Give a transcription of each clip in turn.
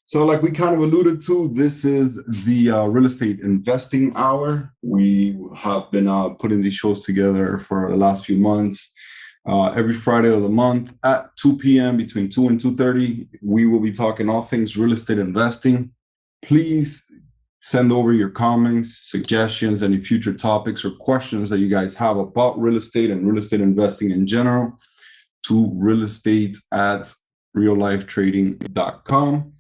So like we kind of alluded to, this is the real estate investing hour. We have been putting these shows together for the last few months. Every Friday of the month at 2 p.m. between 2 and 2:30, we will be talking all things real estate investing. Please send over your comments, suggestions, any future topics or questions that you guys have about real estate and real estate investing in general to realestate@reallifetrading.com.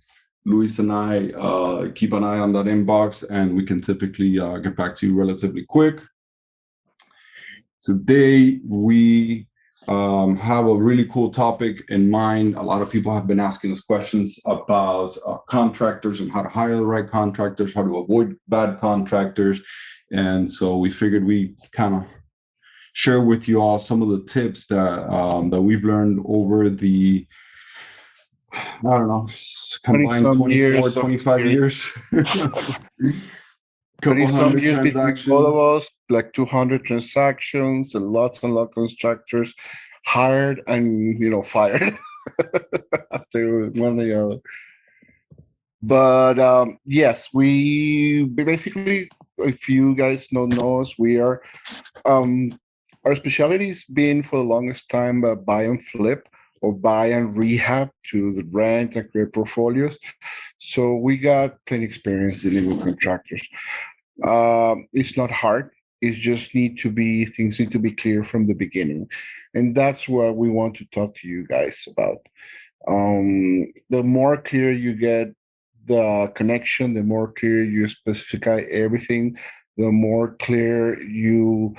Luis and I keep an eye on that inbox, and we can typically get back to you relatively quick. Today, we have a really cool topic in mind. A lot of people have been asking us questions about contractors and how to hire the right contractors, how to avoid bad contractors. And so we figured we kind of share with you all some of the tips that we've learned over the, I don't know, combined 24, 25 years. Couple hundred transactions. All of us, like 200 transactions and lots of constructors hired and, fired after one or the other. But yes, we basically, if you guys don't know us, we are, our specialty's been for the longest time buy and flip, or buy and rehab to the rent and create portfolios. So we got plenty experience dealing with contractors. It's not hard. Things need to be clear from the beginning. And that's what we want to talk to you guys about. The more clear you get the connection, the more clear you specify everything, the more clear you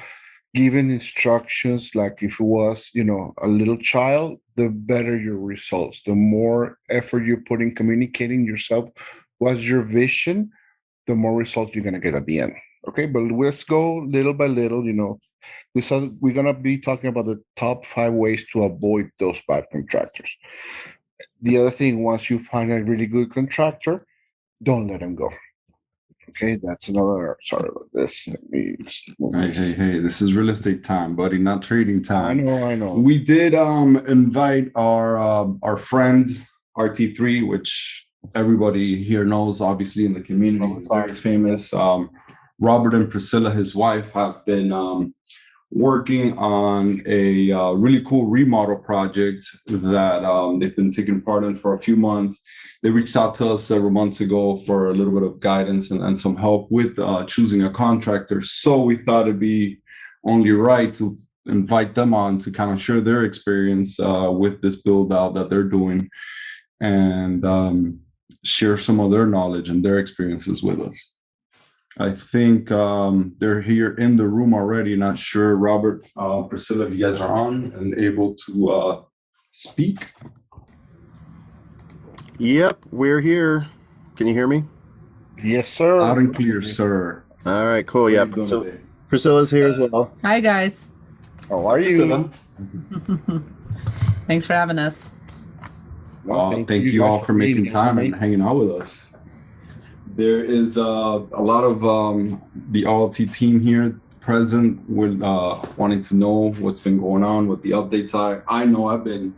given instructions, like if it was, a little child, the better your results. The more effort you put in communicating yourself, what's your vision, the more results you're going to get at the end. Okay, but let's go little by little. We're going to be talking about the top 5 ways to avoid those bad contractors. The other thing, once you find a really good contractor, don't let them go. Okay, that's another. Sorry about this. Hey, this is real estate time, buddy, not trading time. I know. We did invite our friend RT3, which everybody here knows, obviously, in the community. He's very famous. Robert and Priscilla, his wife, have been working on a really cool remodel project that they've been taking part in for a few months. They reached out to us several months ago for a little bit of guidance and some help with choosing a contractor. So we thought it'd be only right to invite them on to kind of share their experience with this build out that they're doing, and share some of their knowledge and their experiences with us. I think they're here in the room already. Not sure, Robert, Priscilla, if you guys are on and able to speak. Yep, we're here. Can you hear me? Yes, sir. Loud and clear, sir. All right, cool. Yeah, Priscilla's here as well. Hi, guys. How are you? Thanks for having us. Well, thank you all for making time and hanging out with us. There is a lot of the OLT team here present with wanting to know what's been going on, what the updates are. I know I've been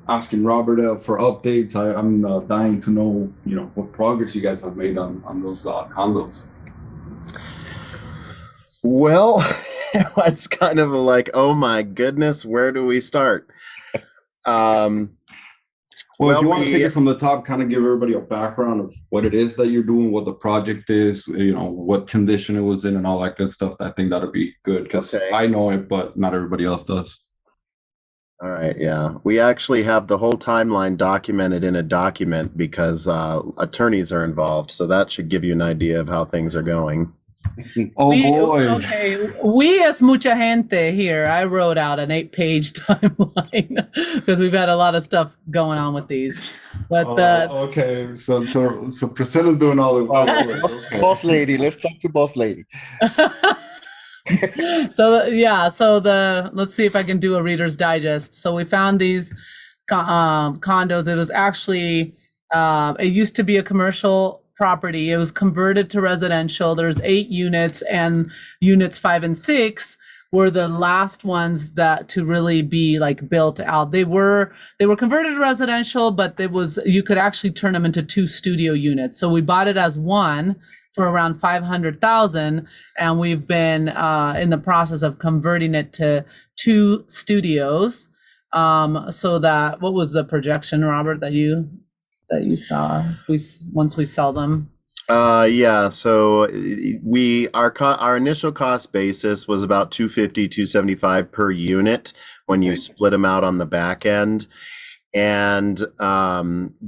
asking Robert for updates. I'm dying to know, what progress you guys have made on those condos. Well, it's kind of like, oh my goodness, where do we start? Well, if you want to take it from the top, kind of give everybody a background of what it is that you're doing, what the project is, what condition it was in and all that good stuff. I think that'll be good because I know it, but not everybody else does. All right, yeah. We actually have the whole timeline documented in a document because attorneys are involved. So that should give you an idea of how things are going. Boy. Okay. We as mucha gente here, I wrote out an 8-page timeline because we've had a lot of stuff going on with these. But okay. So Priscilla's doing all the work. Okay. Boss lady. Let's talk to boss lady. Let's see if I can do a Reader's Digest. So we found these condos. It was actually it used to be a commercial property. It was converted to residential. There's 8 units, and units 5 and 6 were the last ones that to really be like built out. They were converted to residential, but you could actually turn them into 2 studio units. So we bought it as one for around 500,000, and we've been in the process of converting it to 2 studios. So that, what was the projection, Robert, that you saw once we sell them? Yeah, so our initial cost basis was about 250, 275 per unit when you split them out on the back end. And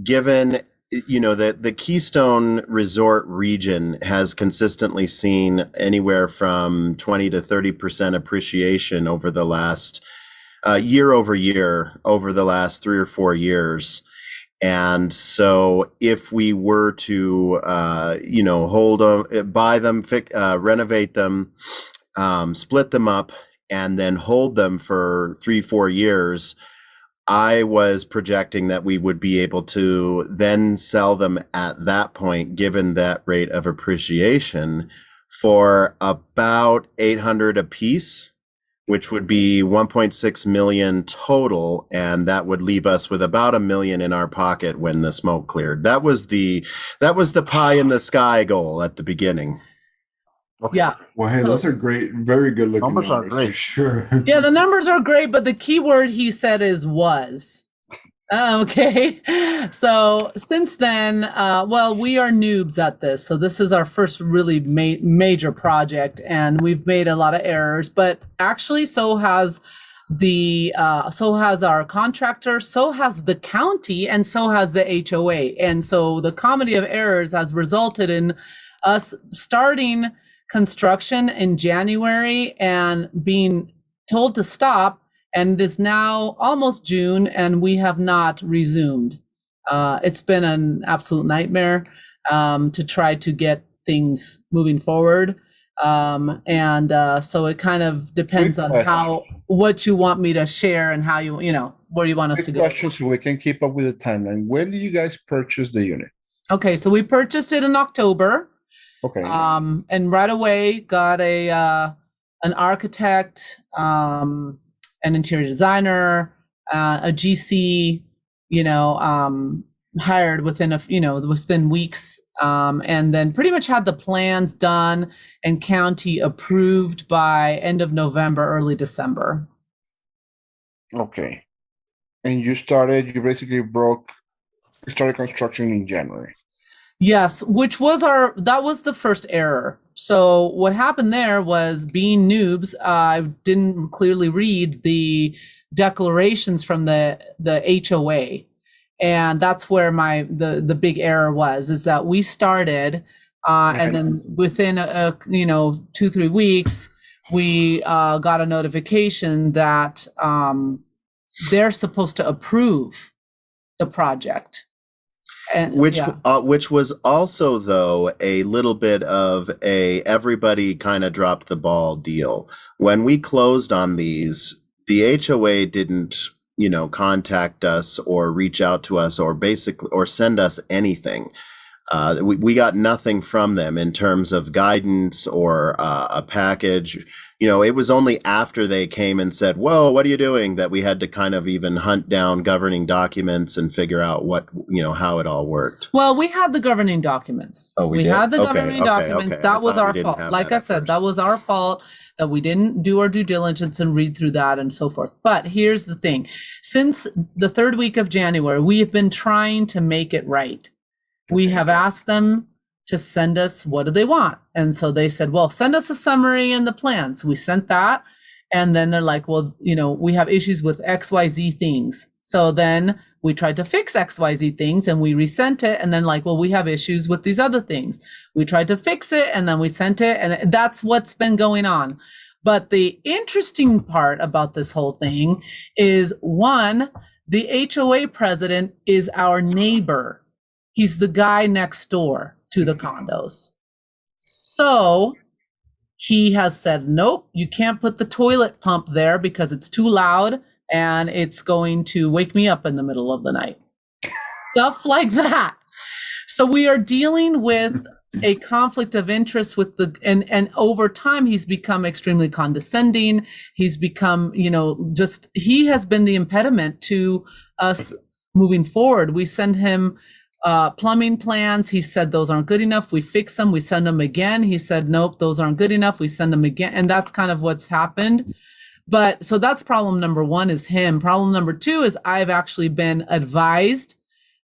given the Keystone Resort region has consistently seen anywhere from 20 to 30% appreciation over the last year over year over the last 3 or 4 years. And so if we were to, hold them, buy them, renovate them, split them up, and then hold them for 3-4 years, I was projecting that we would be able to then sell them at that point, given that rate of appreciation, for about 800 a piece, which would be 1.6 million total, and that would leave us with about $1 million in our pocket when the smoke cleared. That was the pie in the sky goal at the beginning. Okay. Yeah. Well, hey, those are great, very good looking Numbers are great. for sure. Yeah, the numbers are great, but the key word he said is was. Okay. So since then, we are noobs at this. So this is our first really major project, and we've made a lot of errors, but actually so has our contractor, so has the county, and so has the HOA. And so the comedy of errors has resulted in us starting construction in January and being told to stop. And it is now almost June, and we have not resumed. It's been an absolute nightmare to try to get things moving forward. So it kind of depends on what you want me to share and how where you want us to go. Question so we can keep up with the timeline. When did you guys purchase the unit? Okay, so we purchased it in October. Okay. And right away got an architect, an interior designer, a GC, hired within weeks, and then pretty much had the plans done and county approved by end of November, early December. Okay. And you started construction in January. Yes, that was the first error. So what happened there was, being noobs, I didn't clearly read the declarations from the HOA. And that's where the big error was, is that we started, and then within 2-3 weeks, we got a notification that they're supposed to approve the project. And, which was also, though, a little bit of everybody kind of dropped the ball deal. When we closed on these, the HOA didn't, contact us or reach out to us or send us anything. We got nothing from them in terms of guidance or a package. It was only after they came and said, "Whoa, what are you doing?" that we had to kind of even hunt down governing documents and figure out how it all worked. Well, we had the governing documents. Oh, we had the governing documents. That was our fault. Like I said, that was our fault, that we didn't do our due diligence and read through that and so forth. But here's the thing. Since the 3rd week of January, we have been trying to make it right. We have asked them to send us, what do they want? And so they said, well, send us a summary and the plans. We sent that. And then they're like, well, we have issues with XYZ things. So then we tried to fix XYZ things and we resent it. And then we have issues with these other things. We tried to fix it and then we sent it. And that's what's been going on. But the interesting part about this whole thing is, one, the HOA president is our neighbor. He's the guy next door to the condos. So he has said, nope, you can't put the toilet pump there because it's too loud and it's going to wake me up in the middle of the night. Stuff like that. So we are dealing with a conflict of interest with and over time he's become extremely condescending. He's become, he has been the impediment to us moving forward. We send him plumbing plans. He said those aren't good enough. We fix them. We send them again. He said, nope, those aren't good enough. We send them again. And that's kind of what's happened. But so that's problem number one is him. Problem number two is I've actually been advised,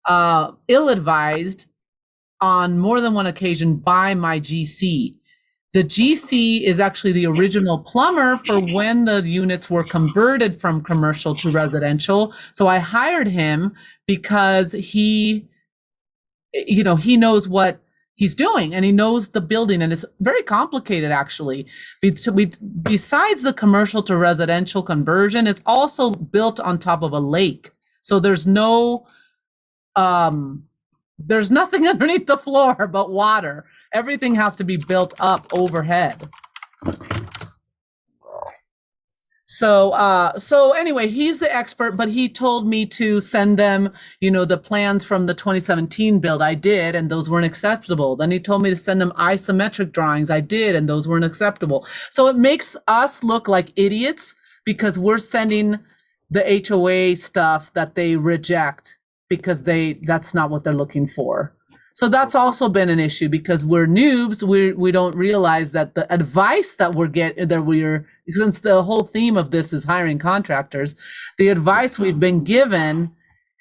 ill-advised on more than one occasion by my GC. The GC is actually the original plumber for when the units were converted from commercial to residential. So I hired him because he knows what he's doing and he knows the building, and it's very complicated actually. Besides the commercial to residential conversion, it's also built on top of a lake. So there's nothing underneath the floor but water. Everything has to be built up overhead. So anyway, he's the expert, but he told me to send them, the plans from the 2017 build. I did, and those weren't acceptable. Then he told me to send them isometric drawings. I did, and those weren't acceptable. So it makes us look like idiots because we're sending the HOA stuff that they reject because that's not what they're looking for. So that's also been an issue because we're noobs. We don't realize that the advice that since the whole theme of this is hiring contractors, the advice we've been given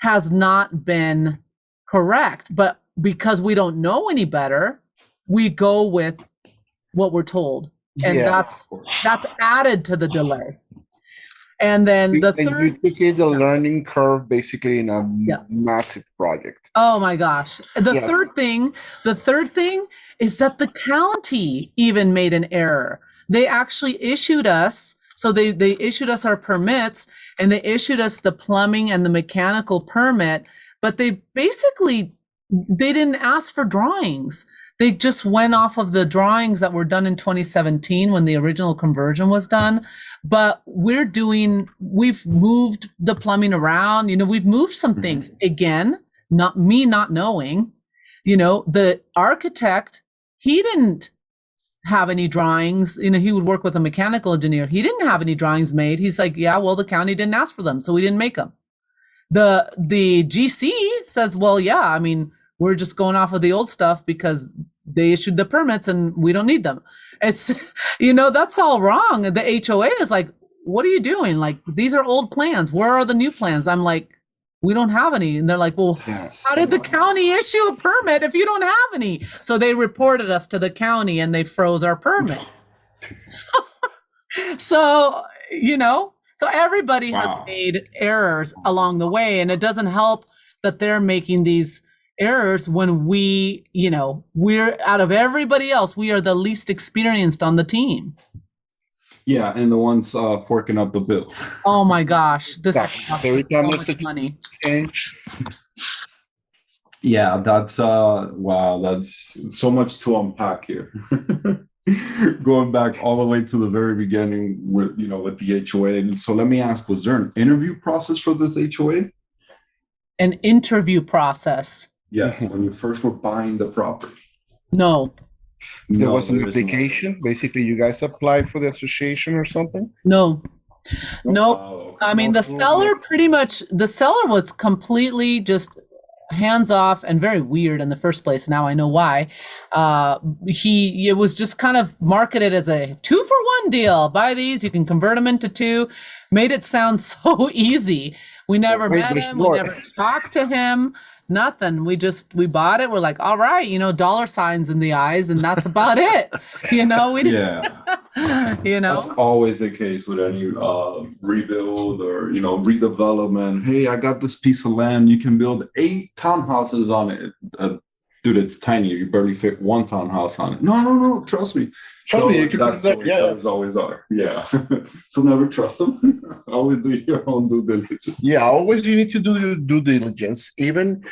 has not been correct. But because we don't know any better, we go with what we're told. And that's added to the delay. And then you took the learning curve basically in a massive project. Oh my gosh. The third thing is that the county even made an error. They actually issued us, so they issued us our permits and they issued us the plumbing and the mechanical permit, but they didn't ask for drawings. They just went off of the drawings that were done in 2017 when the original conversion was done. But we've moved the plumbing around, we've moved some things. Again, not knowing, the architect, he didn't have any drawings. He would work with a mechanical engineer. He didn't have any drawings made. He's like, yeah, well, the county didn't ask for them, so we didn't make them. The GC says, well, yeah, we're just going off of the old stuff because they issued the permits and we don't need them. It's, that's all wrong. The HOA is like, what are you doing? Like, these are old plans. Where are the new plans? I'm like, we don't have any. And they're like, well, how did the county issue a permit if you don't have any? So they reported us to the county and they froze our permit. So everybody has made errors along the way, and it doesn't help that they're making these errors when we're out of everybody else, we are the least experienced on the team. Yeah, and the ones forking up the bill. Oh my gosh, this is so much money. Yeah, that's wow, that's so much to unpack here. Going back all the way to the very beginning with the HOA. And so let me ask, was there an interview process for this HOA? An interview process? Yes, when you first were buying the property. No. There was an application. Basically, you guys applied for the association or something? No. Nope. The seller was completely just hands off and very weird in the first place. Now I know why. It was just kind of marketed as a 2-for-1 deal. Buy these, you can convert them into 2. Made it sound so easy. We never met him. We never talked to him. Nothing. We bought it. We're like, all right, dollar signs in the eyes, and that's about it. We didn't, That's always the case with any rebuild or redevelopment. Hey, I got this piece of land. You can build 8 townhouses on it. Dude, it's tiny. You barely fit 1 townhouse on it. No. Trust me. You can do that. Yeah, always are. Yeah. So never trust them. Always do your own due diligence. Yeah, always you need to do your due diligence. Even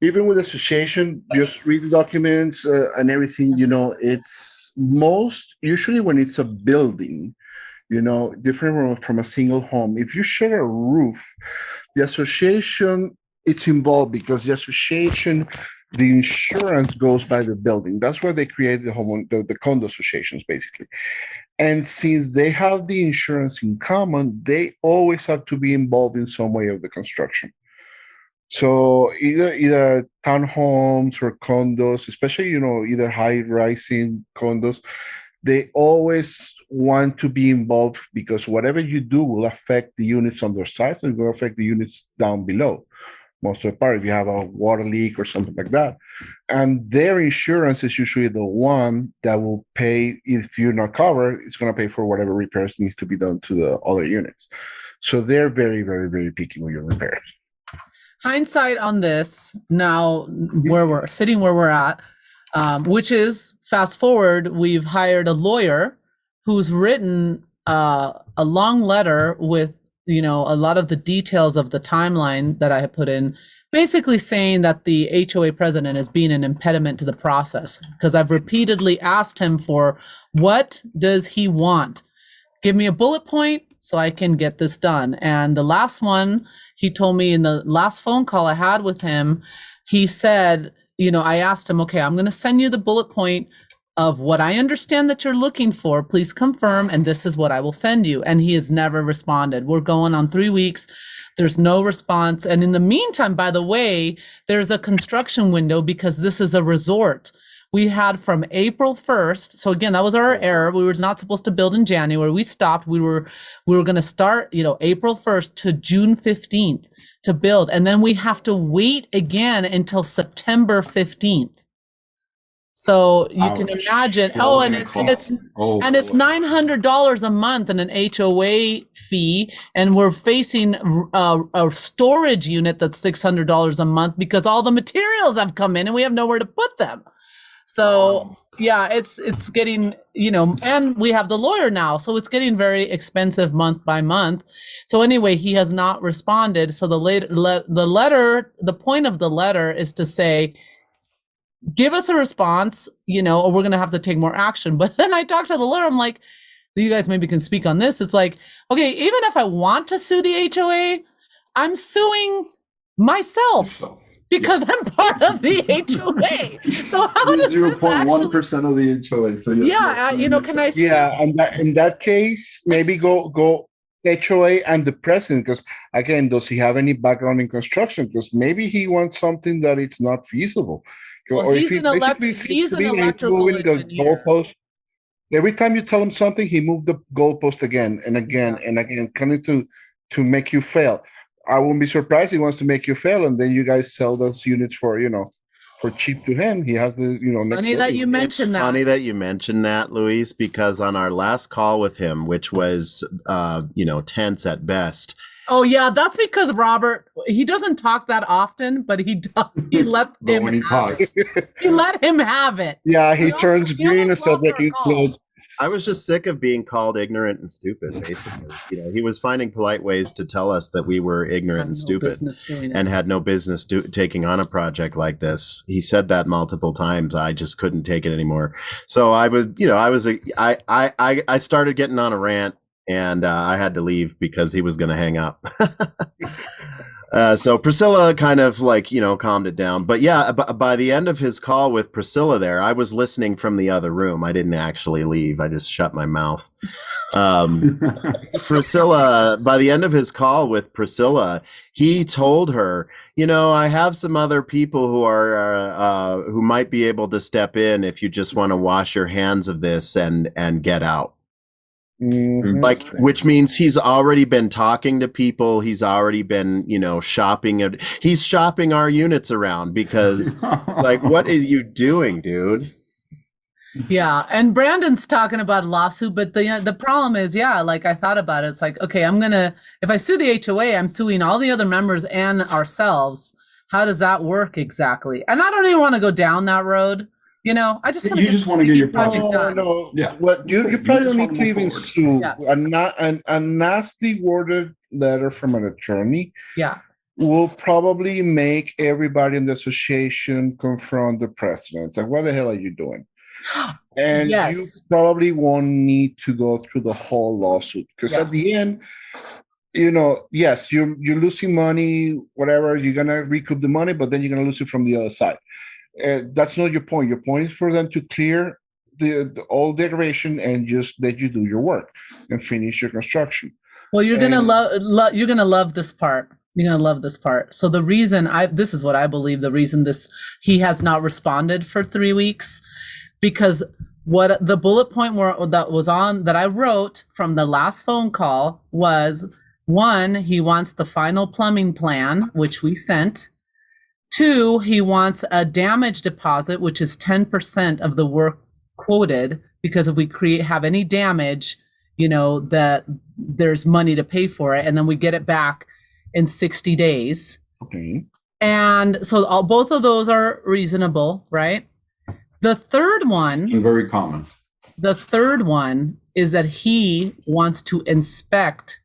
with association, just read the documents and everything. It's most usually when it's a building, different from a single home. If you share a roof, the association it's involved because the association the insurance goes by the building. That's where they created the condo associations, basically. And since they have the insurance in common, they always have to be involved in some way of the construction. So either townhomes or condos, especially, either high-rising condos, they always want to be involved because whatever you do will affect the units on their sides and will affect the units down below. Most of the part, if you have a water leak or something like that. And their insurance is usually the one that will pay, if you're not covered, it's going to pay for whatever repairs needs to be done to the other units. So they're very, very, very picky with your repairs. Hindsight on this, now where we're at, which is, fast forward, we've hired a lawyer who's written a long letter with a lot of the details of the timeline that I have put in, basically saying that the HOA president is being an impediment to the process, because I've repeatedly asked him for, what does he want? Give me a bullet point so I can get this done. And the last one, he told me in the last phone call I had with him, he said, I asked him, okay, I'm going to send you the bullet point of what I understand that you're looking for. Please confirm, and this is what I will send you. And he has never responded. We're going on 3 weeks. There's no response. And in the meantime, by the way, there's a construction window because this is a resort. We had from April 1st. So again, that was our error. We were not supposed to build in January. We stopped. We were going to start, April 1st to June 15th to build. And then we have to wait again until September 15th. So you can imagine. And it's $900 a month in an HOA fee, and we're facing a storage unit that's $600 a month because all the materials have come in and we have nowhere to put them. So yeah, it's getting, and we have the lawyer now, so it's getting very expensive month by month. So anyway, he has not responded. So the point of the letter is to say, give us a response, or we're going to have to take more action. But then I talked to the lawyer. I'm like, you guys maybe can speak on this. It's like, okay, even if I want to sue the HOA, I'm suing myself because I'm part of the HOA. So how does 0.1% of the HOA? So can I sue? Yeah, and in that case, maybe go HOA and the president, because again, does he have any background in construction? Because maybe he wants something that it's not feasible. Well, or he's an electrical engineer. Goalpost. Every time you tell him something, he moved the goalpost again and again and again, coming to make you fail. I wouldn't be surprised he wants to make you fail, and then you guys sell those units for cheap to him. He has the next funny that you mentioned that. Funny that you mentioned that, Luis, because on our last call with him, which was tense at best. Oh yeah, that's because Robert, he doesn't talk that often, but he let him when he talks. He let him have it. Yeah, he turns green and stuff like he close. I was just sick of being called ignorant and stupid, basically. He was finding polite ways to tell us that we were ignorant and stupid and had no business taking on a project like this. He said that multiple times. I just couldn't take it anymore. So I started getting on a rant, and I had to leave because he was going to hang up. So Priscilla kind of calmed it down. But yeah, by the end of his call with Priscilla there, I was listening from the other room. I didn't actually leave. I just shut my mouth. Priscilla, by the end of his call with Priscilla, he told her, I have some other people who might be able to step in if you just want to wash your hands of this and get out. Mm-hmm. Which means he's already been talking to people. He's already been, shopping. He's shopping our units around because, what are you doing, dude? Yeah, and Brandon's talking about a lawsuit, but the problem is, I thought about it. It's like, okay, if I sue the HOA, I'm suing all the other members and ourselves. How does that work exactly? And I don't even want to go down that road. I just want to get your project done. No. Yeah. What you probably don't need to even sue. Yeah. A nasty worded letter from an attorney. Yeah. Will probably make everybody in the association confront the president. It's like, what the hell are you doing? And you probably won't need to go through the whole lawsuit because at the end, yes, you're losing money, whatever. You're gonna recoup the money, but then you're gonna lose it from the other side. That's not your point. Your point is for them to clear the all decoration and just let you do your work and finish your construction. Well, you're gonna love this part. You're gonna love this part. So the reason this is what I believe the reason he has not responded for 3 weeks, because what the bullet point that I wrote from the last phone call was, 1, he wants the final plumbing plan, which we sent. 2, he wants a damage deposit, which is 10% of the work quoted, because if we have any damage, that there's money to pay for it, and then we get it back in 60 days. Okay. And so both of those are reasonable, right? The third one, and very common. The third one is that he wants to inspect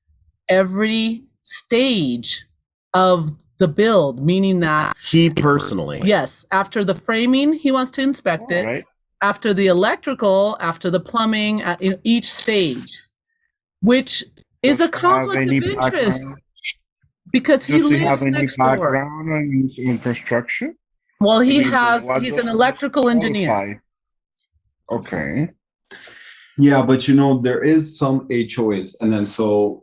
every stage of the build, meaning that he personally, yes, after the framing, he wants to inspect it. Right. After the electrical, after the plumbing, each stage, which is a conflict of interest because he lives next door. Does he have any background in construction? Well, he's an electrical engineer. Okay. Yeah, but there is some HOAs, and then so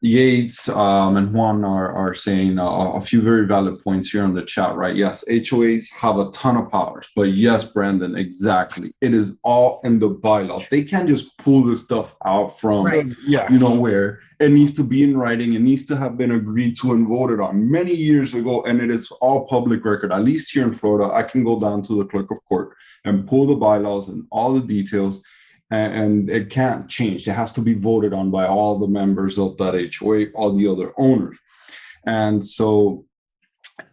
Yates and Juan are saying a few very valid points here in the chat, right? Yes, HOAs have a ton of powers, but yes, Brandon, exactly. It is all in the bylaws. They can't just pull this stuff out from, where it needs to be in writing. It needs to have been agreed to and voted on many years ago, and it is all public record. At least here in Florida, I can go down to the clerk of court and pull the bylaws and all the details. And it can't change. It has to be voted on by all the members of that HOA, all the other owners. And so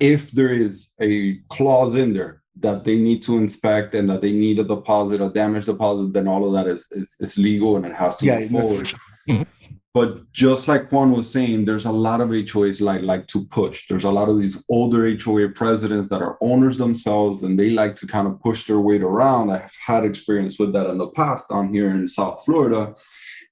if there is a clause in there that they need to inspect and that they need a deposit, a damage deposit, then all of that is legal and it has to be forward. But just like Juan was saying, there's a lot of HOAs like to push. There's a lot of these older HOA presidents that are owners themselves, and they like to kind of push their weight around. I've had experience with that in the past down here in South Florida,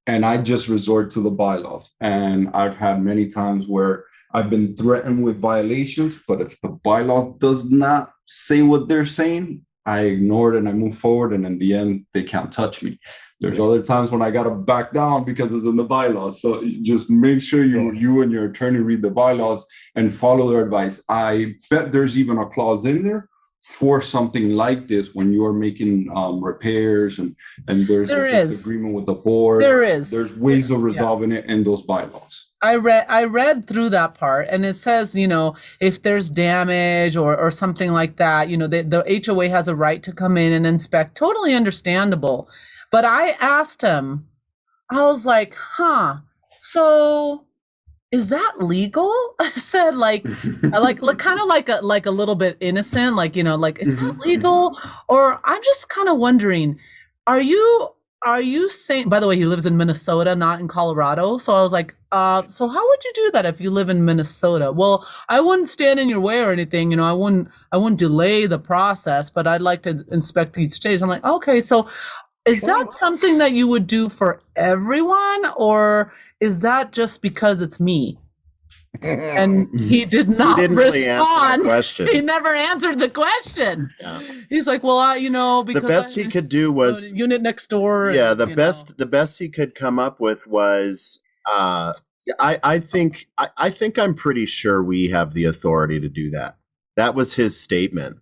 and I just resort to the bylaws. And I've had many times where I've been threatened with violations, but if the bylaws does not say what they're saying, I ignore it and I move forward, and in the end, they can't touch me. There's other times when I got to back down because it's in the bylaws. So just make sure you and your attorney read the bylaws and follow their advice. I bet there's even a clause in there for something like this when you are making repairs and there's a disagreement with the board. There's ways of resolving it in those bylaws. I read through that part, and it says, if there's damage or something like that, the HOA has a right to come in and inspect. Totally understandable. But I asked him, I was like, so is that legal? I said, kind of like a little bit innocent, is that legal? Or I'm just kind of wondering, are you saying, by the way, he lives in Minnesota, not in Colorado. So I was like, so how would you do that if you live in Minnesota? Well, I wouldn't stand in your way or anything. I wouldn't delay the process, but I'd like to inspect each stage. I'm like, okay, so is that something that you would do for everyone, or is that just because it's me? And he did not respond. Really he never answered the question. Yeah. He's like, well, because the best he could do was unit next door. Yeah, the best he could come up with was, I think I'm pretty sure we have the authority to do that. That was his statement.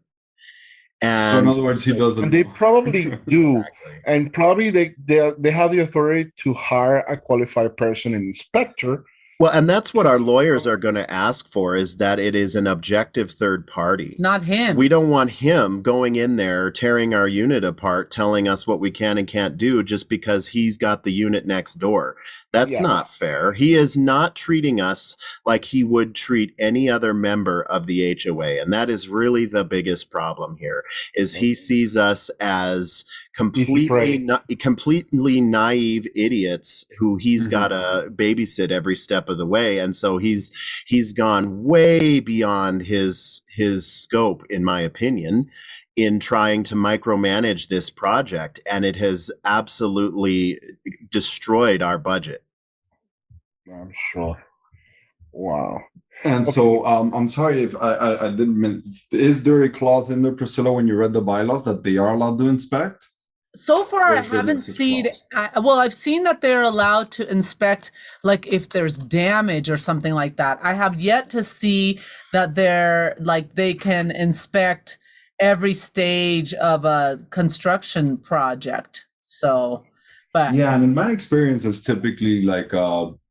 And so in other words, he doesn't. And they probably do, exactly. And probably they have the authority to hire a qualified person, an inspector. Well, and that's what our lawyers are going to ask for, is that it is an objective third party. Not him. We don't want him going in there, tearing our unit apart, telling us what we can and can't do just because he's got the unit next door. That's not fair. He is not treating us like he would treat any other member of the HOA. And that is really the biggest problem here, is he sees us as completely naive idiots who he's got to babysit every step of the way. And so he's gone way beyond his scope, in my opinion, in trying to micromanage this project, and it has absolutely destroyed our budget. I'm sure. Wow. And so I'm sorry if I didn't mean, is there a clause in there, Priscilla, when you read the bylaws that they are allowed to inspect? So far, Or I is there no haven't such seen. clause? Well, I've seen that they're allowed to inspect, like if there's damage or something like that. I have yet to see that they're like they can inspect every stage of a construction project. So, but Yeah, and in my experience, it's typically like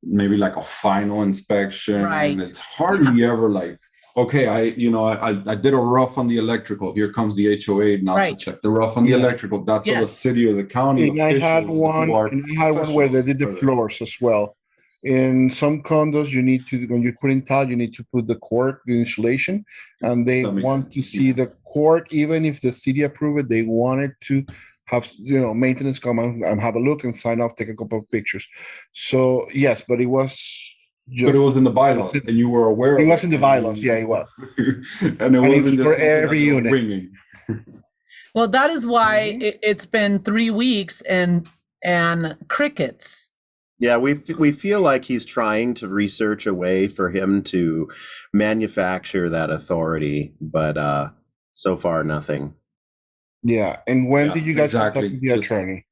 maybe like a final inspection, and right. it's hardly ever like, okay, I did a rough on the electrical. Here comes the HOA now to Right. check the rough on the Yeah. electrical. That's what the Yes. city or the county And I had officials who are one where they professionals did the are there. floors as well. In some condos, you need to, when you're putting tile, you need to put the cork, the insulation, and they That makes want to sense, see yeah. the cork, even if the city approve it, they wanted to have, maintenance come and have a look and sign off, take a couple of pictures. So yes, but it was just. But it was in the bylaws, and you were aware It of was in the and bylaws, you- yeah, it was. and it And wasn't it's just for something that every they were unit. winging. Well, that is why Mhm. it's been 3 weeks and crickets. Yeah, we feel like he's trying to research a way for him to manufacture that authority, but so far nothing. Yeah. And when Yeah, did you guys exactly. contact the Just- attorney?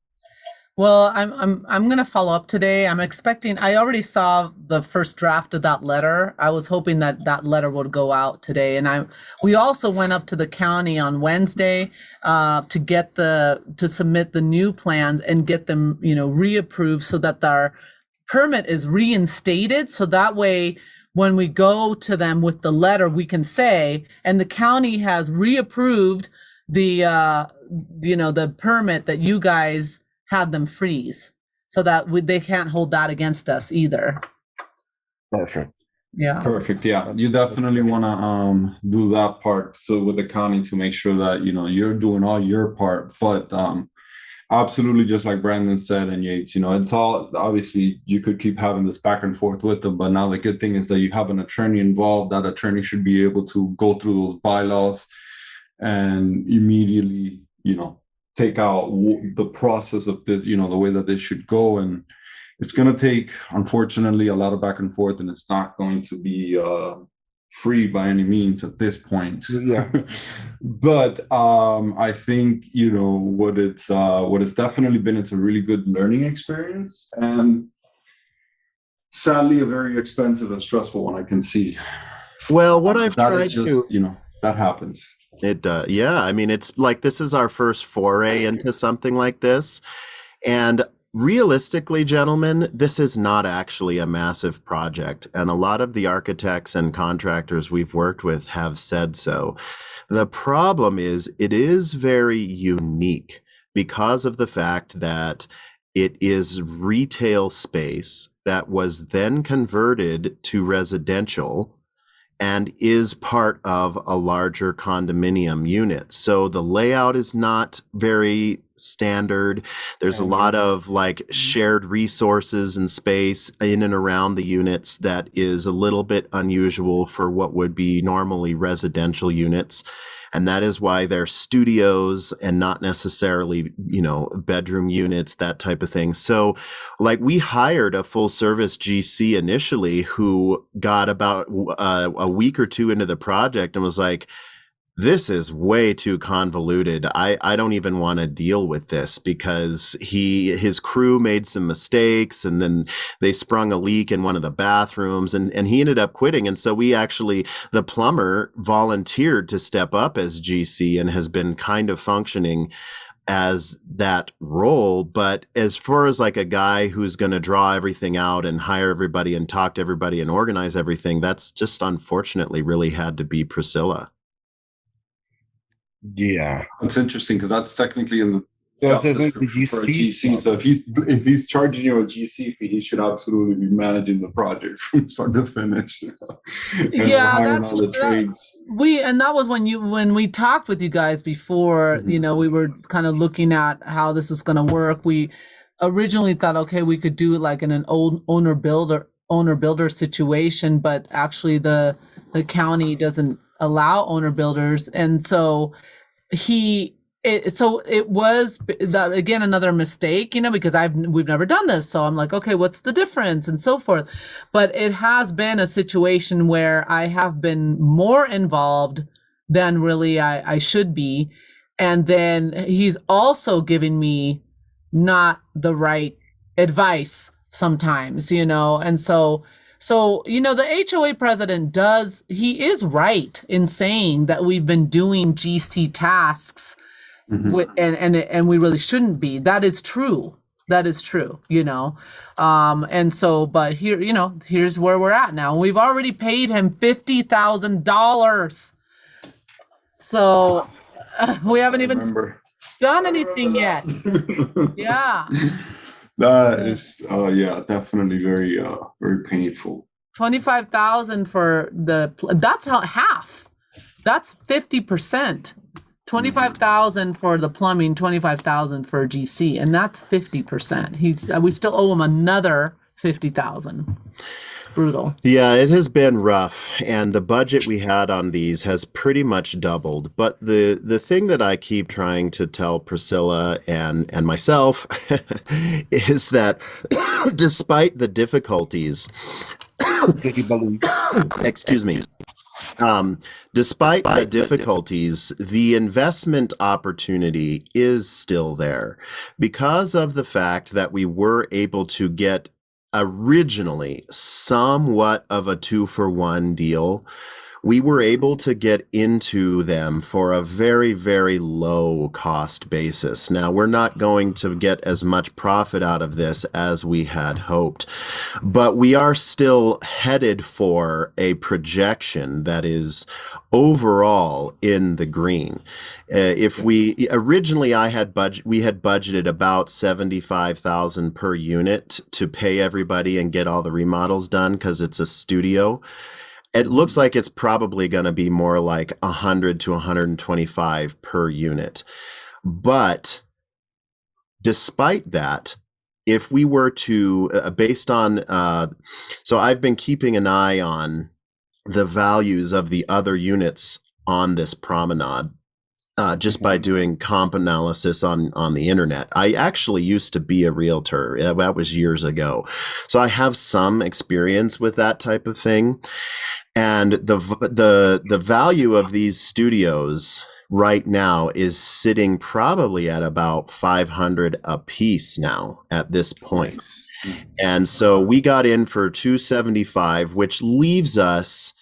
Well, I'm gonna follow up today. I'm expecting. I already saw the first draft of that letter. I was hoping that that letter would go out today, and we also went up to the county on Wednesday to submit the new plans and get them reapproved so that our permit is reinstated. So that way, when we go to them with the letter, we can say, and the county has reapproved the permit that you guys had them freeze, so that they can't hold that against us either. Perfect. Yeah. Perfect. Yeah, you definitely want to do that part so with the county to make sure that you're doing all your part. But absolutely, just like Brandon said and Yates, it's all obviously you could keep having this back and forth with them, but now the good thing is that you have an attorney involved. That attorney should be able to go through those bylaws and immediately, take out the process of this, the way that this should go. And it's going to take, unfortunately, a lot of back and forth, and it's not going to be free by any means at this point. Yeah. But I think what it's definitely been. It's a really good learning experience, and sadly, a very expensive and stressful one. I can see. Well, what I've That tried is just to that happens. It yeah, I mean, it's like this is our first foray into something like this. And realistically, gentlemen, this is not actually a massive project. And a lot of the architects and contractors we've worked with have said so. The problem is it is very unique because of the fact that it is retail space that was then converted to residential and is part of a larger condominium unit. So the layout is not very standard. There's a lot of like shared resources and space in and around the units that is a little bit unusual for what would be normally residential units. And that is why they're studios and not necessarily, bedroom units, that type of thing. So like we hired a full service GC initially who got about a week or two into the project and was like, this is way too convoluted. I don't even want to deal with this because his crew made some mistakes and then they sprung a leak in one of the bathrooms and he ended up quitting. And so the plumber volunteered to step up as GC and has been kind of functioning as that role. But as far as like a guy who's going to draw everything out and hire everybody and talk to everybody and organize everything, that's just unfortunately really had to be Priscilla. Yeah. It's interesting because that's technically in the That's job the description for a GC. GC. So if he's charging you a GC fee, he should absolutely be managing the project from start to finish. And Yeah, hiring that's all the what trades. and that was when we talked with you guys before. We were kind of looking at how this is going to work. We originally thought, okay, we could do it like in an old owner builder situation, but actually the county doesn't allow owner builders, and so he So it was again another mistake, because we've never done this. So I'm like, okay, what's the difference and so forth. But it has been a situation where I have been more involved than really I should be. And then he's also giving me not the right advice sometimes, and so the HOA president he is right in saying that we've been doing GC tasks and we really shouldn't be. That is true. And so, but here, here's where we're at now. We've already paid him $50,000. So we haven't even done anything yet. Yeah. That is, definitely very, very painful. 25,000 for that's half. That's 50%. 25,000 for the plumbing, 25,000 for GC, and that's 50%. We still owe him another 50,000. It's brutal. Yeah, it has been rough, and the budget we had on these has pretty much doubled. But the thing that I keep trying to tell Priscilla and myself is that despite the difficulties, excuse me. Despite the difficulties, the investment opportunity is still there because of the fact that we were able to get originally somewhat of a 2-for-1 deal. We were able to get into them for a very, very low cost basis. Now, we're not going to get as much profit out of this as we had hoped, but we are still headed for a projection that is overall in the green. If we originally, we had budgeted about 75,000 per unit to pay everybody and get all the remodels done because it's a studio. It looks like it's probably going to be more like 100 to 125 per unit. But despite that, if we were to, based on, so I've been keeping an eye on the values of the other units on this promenade. Just by doing comp analysis on the internet. I actually used to be a realtor. That was years ago. So I have some experience with that type of thing. And the value of these studios right now is sitting probably at about 500 a piece now at this point. And so we got in for 275, which leaves us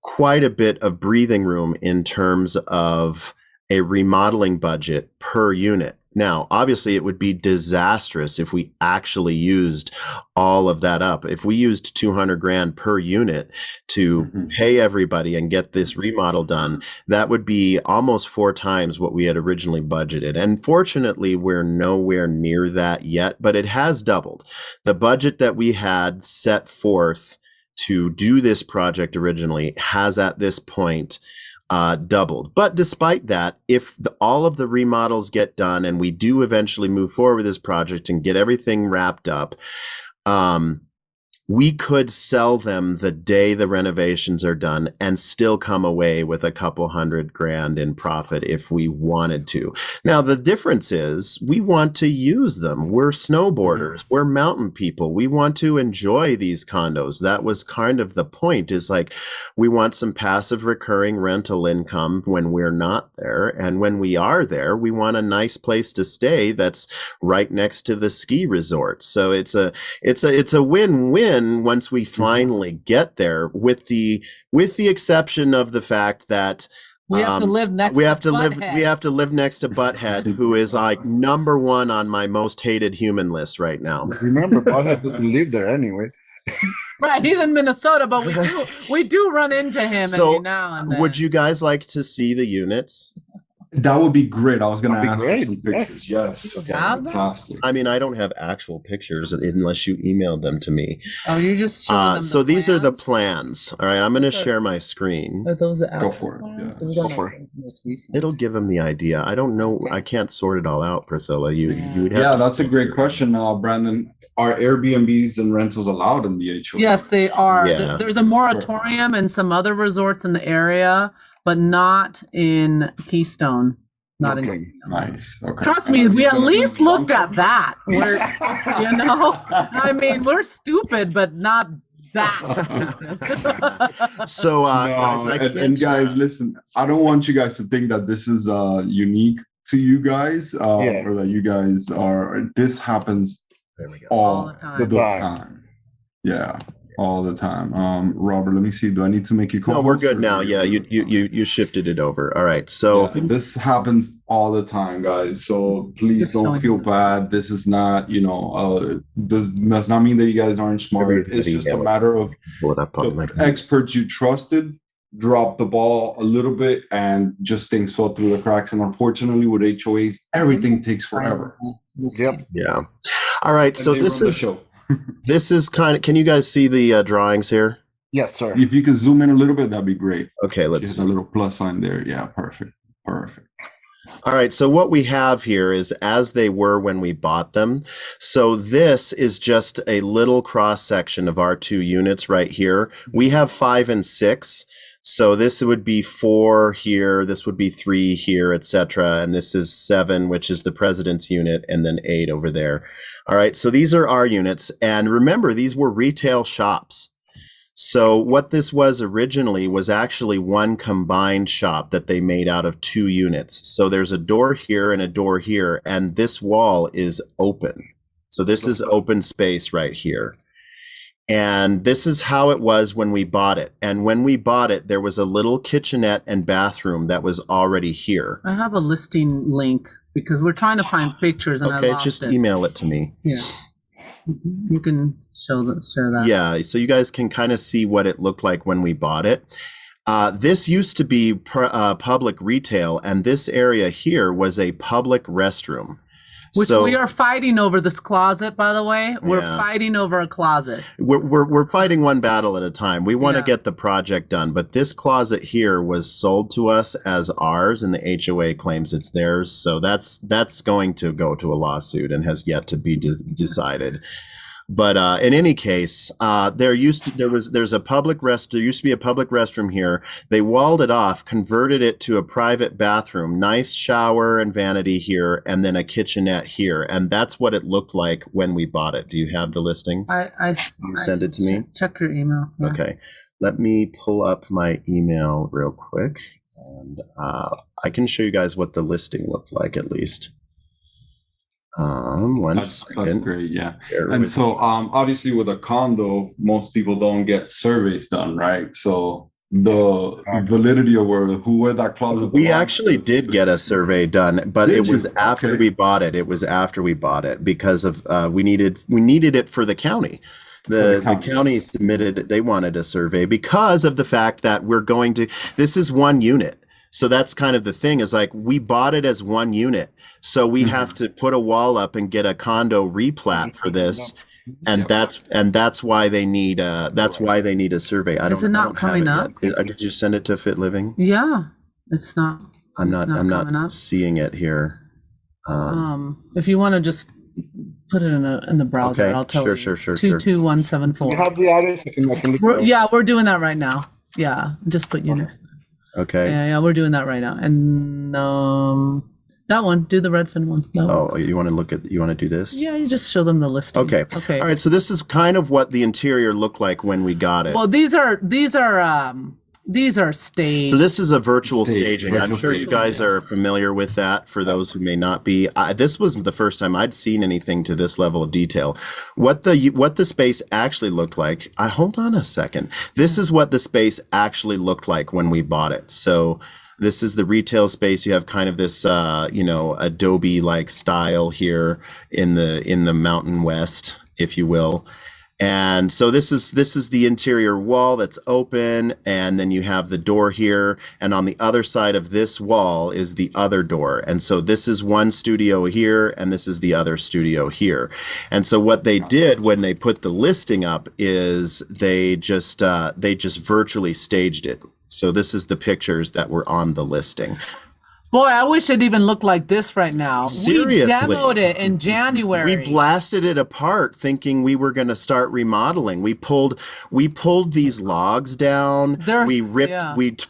quite a bit of breathing room in terms of a remodeling budget per unit. Now, obviously, it would be disastrous if we actually used all of that up. If we used 200 grand per unit to pay everybody and get this remodel done, that would be almost 4 times what we had originally budgeted. And fortunately, we're nowhere near that yet, but it has doubled. The budget that we had set forth to do this project originally has at this point doubled. But despite that, if all of the remodels get done and we do eventually move forward with this project and get everything wrapped up, we could sell them the day the renovations are done and still come away with a couple $100 grand in profit if we wanted to. Now, the difference is we want to use them. We're snowboarders. We're mountain people. We want to enjoy these condos. That was kind of the point, is like we want some passive recurring rental income when we're not there. And when we are there, we want a nice place to stay that's right next to the ski resort. So it's a win-win once we finally get there, with the exception of the fact that we have to live next to Butthead, who is like #1 on my most hated human list right now. Remember, Butthead doesn't live there anyway. Right, he's in Minnesota, but we do run into him every now and then. Would you guys like to see the units? That would be great. I was going to ask for some pictures. Yes. Okay. Fantastic. I mean, I don't have actual pictures unless you emailed them to me. Oh, you just showed them so these are the plans. All right, I'm going to share my screen. Are those the Go for it. Yeah. Go for it. It'll give them the idea. I don't know. I can't sort it all out, Priscilla. You would have. Yeah, that's a great question, Brandon. Are Airbnbs and rentals allowed in the HOA? Yes, they are. Yeah. There's a moratorium in some other resorts in the area, but not in Keystone. not Okay. in. Nice. Okay. Trust me, we at least looked at that. We're, I mean, we're stupid, but not that. So, guys, listen, I don't want you guys to think that this is unique to you guys, or that you guys are. This happens there we go. all the time. Yeah, all the time. Robert, let me see. Do I need to make you? No, we're good now. Yeah, you shifted it over. All right. So this happens all the time, guys. So please Just don't feel bad. This is not, does not mean that you guys aren't smart. It's just a matter of the experts you trusted drop the ball a little bit and just things fall through the cracks. And unfortunately, with HOAs, everything takes forever. Yep. Yeah. All right. So this is kind of. Can you guys see the drawings here? Yes, sir. If you could zoom in a little bit, that'd be great. Okay, let's see. A little plus sign there. Yeah, perfect. All right, so what we have here is as they were when we bought them. So this is just a little cross section of our two units right here. We have 5 and 6. So this would be 4 here, this would be 3 here, etc. And this is 7, which is the president's unit, and then 8 over there. All right, so these are our units. And remember, these were retail shops. So what this was originally was actually one combined shop that they made out of 2 units. So there's a door here and a door here, and this wall is open. So this is open space right here. And this is how it was when we bought it. And when we bought it, there was a little kitchenette and bathroom that was already here. I have a listing link because we're trying to find pictures and I lost just it. Email it to me. Yeah. You can share that. Yeah, so you guys can kind of see what it looked like when we bought it. This used to be public retail, and this area here was a public restroom. Which we are fighting over this closet, by the way. We're fighting over a closet. We're fighting one battle at a time. We want to get the project done, but this closet here was sold to us as ours, and the HOA claims it's theirs. So that's going to go to a lawsuit and has yet to be decided. But in any case, there used to be a public restroom here. They walled it off, converted it to a private bathroom, nice shower and vanity here, and then a kitchenette here. And that's what it looked like when we bought it. Do you have the listing? You send it to me? Check your email. Yeah. Okay. Let me pull up my email real quick, and I can show you guys what the listing looked like at least. That's great, yeah. And so obviously with a condo, most people don't get surveys done, right? So the validity of who that closet. We actually did get a survey done, but it was after we bought it. It was after we bought it because of we needed it for the county. The county submitted, they wanted a survey because of the fact that this is one unit. So that's kind of the thing is like we bought it as one unit. So we have to put a wall up and get a condo replat for this. And that's why they need a survey. Is it not coming up? Did you send it to Fit Living? Yeah, it's not. I'm not seeing it here. If you want to just put it in the browser, okay. I'll tell you. Sure. 22174. You have the address. We're doing that right now. Yeah, just put unit. Okay. Yeah, we're doing that right now. And that one, do the Redfin one. You want to do this? Yeah, you just show them the listing. Okay. All right. So this is kind of what the interior looked like when we got it. Well, these are staged. So this is a virtual staging. I'm sure you guys are familiar with that. For those who may not be, this was the first time I'd seen anything to this level of detail. What the space actually looked like. Hold on a second. This is what the space actually looked like when we bought it. So this is the retail space. You have kind of this, Adobe like style here in the Mountain West, if you will. And so this is the interior wall that's open, and then you have the door here, and on the other side of this wall is the other door. And so this is one studio here, and this is the other studio here. And so what they did when they put the listing up is they just virtually staged it. So this is the pictures that were on the listing. Boy, I wish it even looked like this right now. Seriously. We demoed it in January. We blasted it apart thinking we were going to start remodeling. We pulled these logs down. We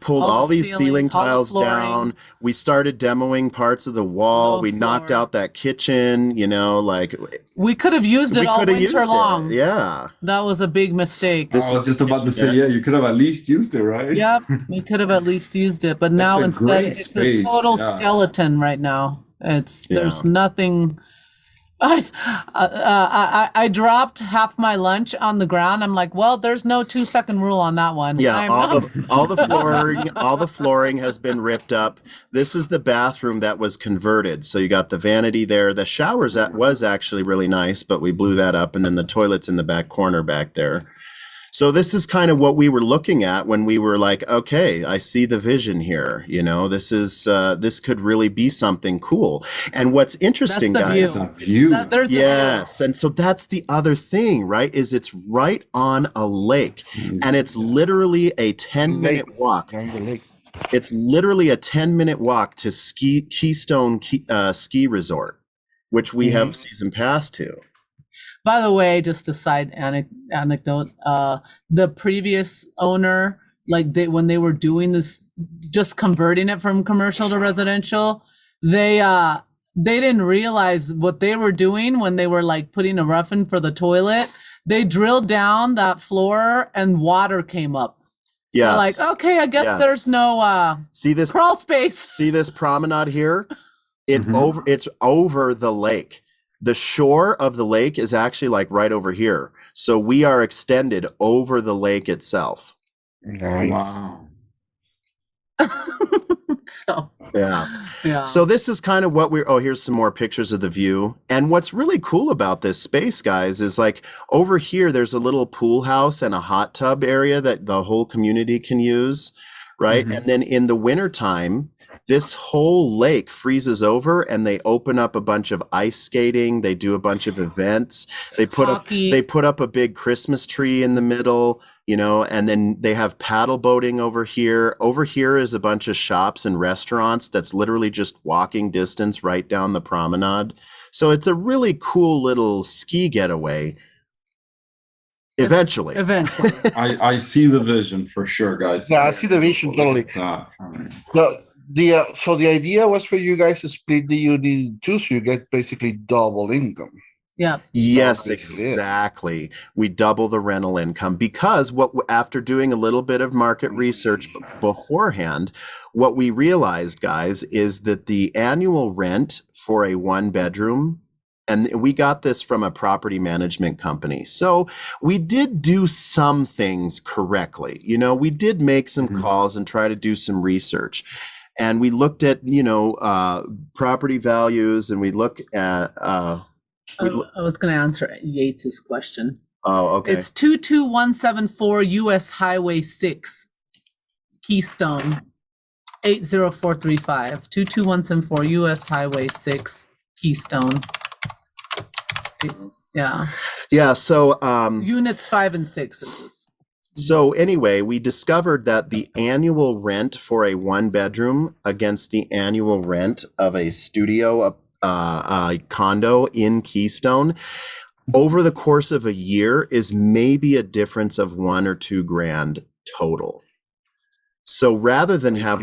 pulled all these ceiling tiles down. We started demoing parts of the wall. We knocked out that kitchen, like we could have used it all winter long. Yeah. That was a big mistake. I was just about to say, you could have at least used it, right? Yep, we could have at least used it, but now instead it's a total skeleton right now. There's nothing. I dropped half my lunch on the ground. I'm like, well, there's no 2-second rule on that one. Yeah, all the flooring has been ripped up. This is the bathroom that was converted. So you got the vanity there. The showers was actually really nice, but we blew that up, and then the toilet's in the back corner back there. So this is kind of what we were looking at when we were like, okay, I see the vision here. This could really be something cool. And what's interesting, guys, yes. And so that's the other thing, right? Is it's right on a lake, and it's literally a 10-minute walk. It's literally a 10-minute walk to Keystone Ski Resort, which we have season pass to. By the way, just a side anecdote, the previous owner, when they were doing this, just converting it from commercial to residential, they didn't realize what they were doing when they were putting a rough-in for the toilet. They drilled down that floor and water came up. Yeah. Okay, I guess there's no crawl space. See this promenade here? It's over the lake. The shore of the lake is actually right over here. So we are extended over the lake itself. Nice. Wow. Yeah. So this is kind of what here's some more pictures of the view. And what's really cool about this space, guys, is over here, there's a little pool house and a hot tub area that the whole community can use. Right. And then in the wintertime, this whole lake freezes over, and they open up a bunch of ice skating. They do a bunch of events. They put up a big Christmas tree in the middle, and then they have paddle boating over here. Over here is a bunch of shops and restaurants that's literally just walking distance right down the promenade. So it's a really cool little ski getaway. Eventually. I see the vision for sure, guys. Yeah, I see the vision totally. So the idea was for you guys to split the unit in two, so you get basically double income. Yeah. Yes, exactly. We double the rental income because after doing a little bit of market research beforehand, what we realized, guys, is that the annual rent for a 1-bedroom, and we got this from a property management company. So we did do some things correctly. We did make some calls and try to do some research. And we looked at, property values, and we look at. I was going to answer Yates's question. Oh, okay. It's 22174 US Highway 6, Keystone, 80435. 22174 US Highway 6, Keystone. Yeah. Yeah. So units 5 and 6 is this. So anyway, we discovered that the annual rent for a 1-bedroom against the annual rent of a studio, a condo in Keystone, over the course of a year is maybe a difference of $1 or $2 grand total. So rather than have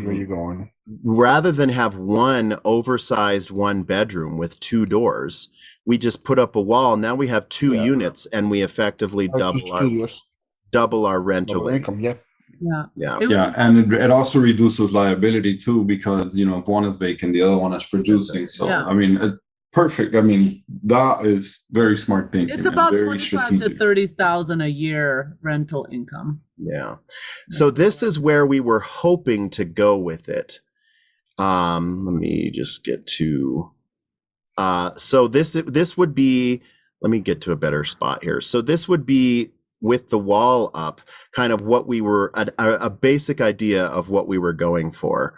one oversized 1-bedroom with 2 doors, we just put up a wall. Now we have 2 units, and we effectively double our rental income. And it also reduces liability too, because if one is vacant, the other one is producing. So perfect. That is very smart thinking. It's about 25 to 30,000 a year rental income. Yeah. So this is where we were hoping to go with it. Let me just get to. So this would be. Let me get to a better spot here. So this would be, with the wall up, kind of what we were, a basic idea of what we were going for.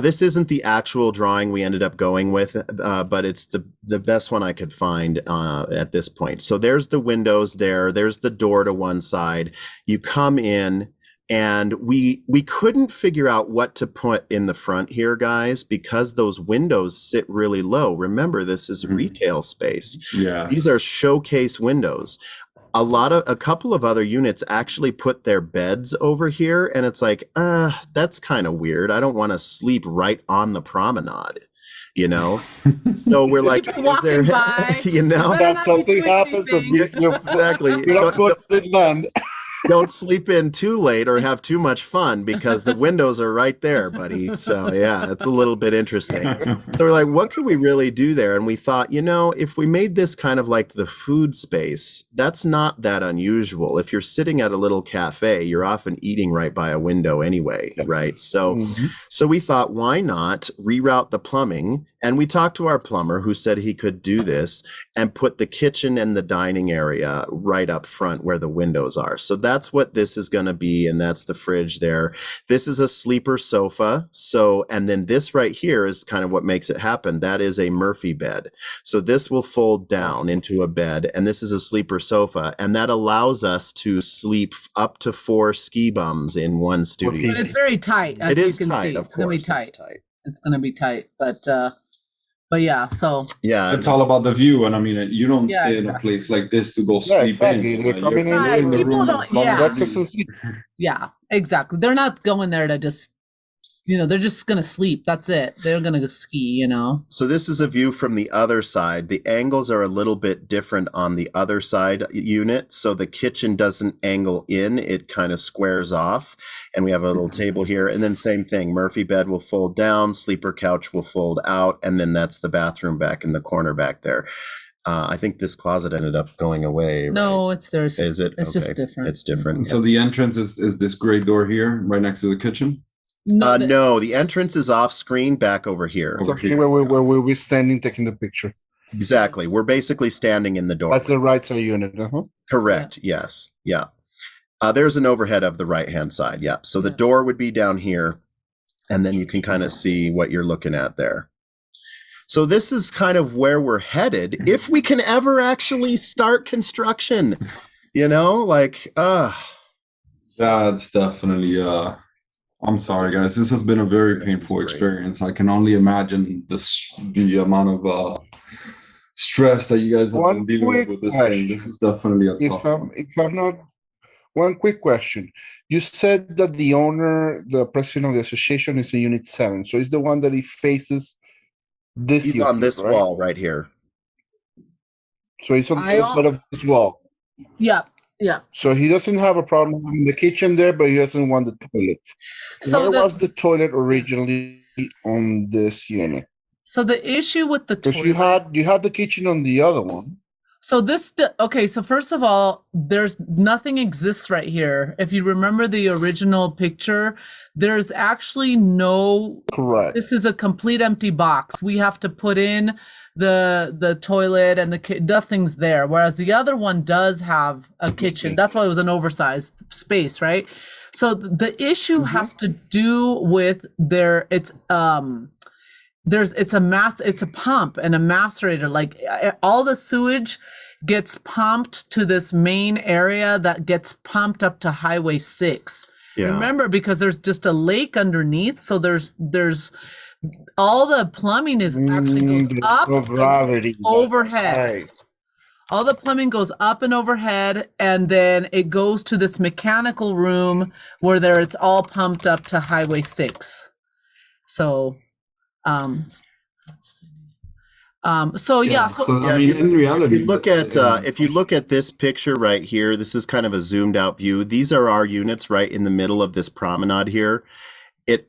This isn't the actual drawing we ended up going with, but it's the best one I could find at this point. So there's the windows there. There's the door to one side. You come in. And we couldn't figure out what to put in the front here, guys, because those windows sit really low. Remember, this is retail space. Yeah. These are showcase windows. A couple of other units actually put their beds over here, and it's like, that's kind of weird. I don't want to sleep right on the promenade, you know? So we're like, is there, by, you know? That something happens, Exactly. You don't put it land. Don't sleep in too late or have too much fun because the windows are right there, buddy. So yeah, it's a little bit interesting. So we're like, what could we really do there? And we thought, if we made this kind of like the food space, that's not that unusual. If you're sitting at a little cafe, you're often eating right by a window anyway, right? So, so we thought, why not reroute the plumbing? And we talked to our plumber who said he could do this and put the kitchen and the dining area right up front where the windows are. So that's what this is going to be. And that's the fridge there. This is a sleeper sofa. So, and then this right here is kind of what makes it happen. That is a Murphy bed. So this will fold down into a bed, and this is a sleeper sofa. And that allows us to sleep up to 4 ski bums in one studio. But it's very tight. As it is you can tight, see. of It's going to be course. tight. It's going to be tight. But yeah, so. Yeah. It's all about the view. And I mean, you don't Yeah, stay in a exactly. place like this to go sleep exactly. in. They're coming in Right, in the people room don't- as long yeah. as Breakfast you and sleep. Yeah, exactly. They're not going there to just, they're just going to sleep. That's it. They're going to go ski, So this is a view from the other side. The angles are a little bit different on the other side unit. So the kitchen doesn't angle in, it kind of squares off. And we have a little table here. And then same thing, Murphy bed will fold down, sleeper couch will fold out. And then that's the bathroom back in the corner back there. I think this closet ended up going away. No, right? it's there. It's Is it? It's Okay. just different. It's different. And so the entrance is this gray door here, right next to the kitchen. No, the entrance is off screen back over here. Over Something here. where we're standing taking the picture. Exactly. We're basically standing in the door. That's the right side unit. Correct. Yes. Yeah. There's an overhead of the right-hand side. Yeah. So the Yeah. door would be down here, and then you can kind of see what you're looking at there. So this is kind of where we're headed. If we can ever actually start construction, That's definitely I'm sorry, guys. This has been a very painful great. experience. I can only imagine the amount of stress that you guys have been One dealing with quick this question. thing. This is definitely a tough one. If I'm not, one quick question. You said that the owner, the president of the association, is in Unit 7. So it's the one that he faces this he's unit, on this right? wall right here. So he's on I the side of this wall. Yeah, yeah. So he doesn't have a problem in the kitchen there, but he doesn't want the toilet. So Where was the toilet originally on this unit? So the issue with the Because toilet. you had the kitchen on the other one. So okay, so first of all, there's nothing exists right here. If you remember the original picture, there's actually no, Correct. this is a complete empty box. We have to put in the toilet and nothing's there. Whereas the other one does have a kitchen. That's why it was an oversized space, right? So the issue has to do with it's a pump and a macerator. Like all the sewage gets pumped to this main area that gets pumped up to Highway 6. Yeah. Remember, because there's just a lake underneath, so there's all the plumbing is actually goes up no gravity overhead. Right. All the plumbing goes up and overhead, and then it goes to this mechanical room where it's all pumped up to Highway 6. So, so I mean, in reality, if you look at this picture right here, this is kind of a zoomed out view. These are our units right in the middle of this promenade here. It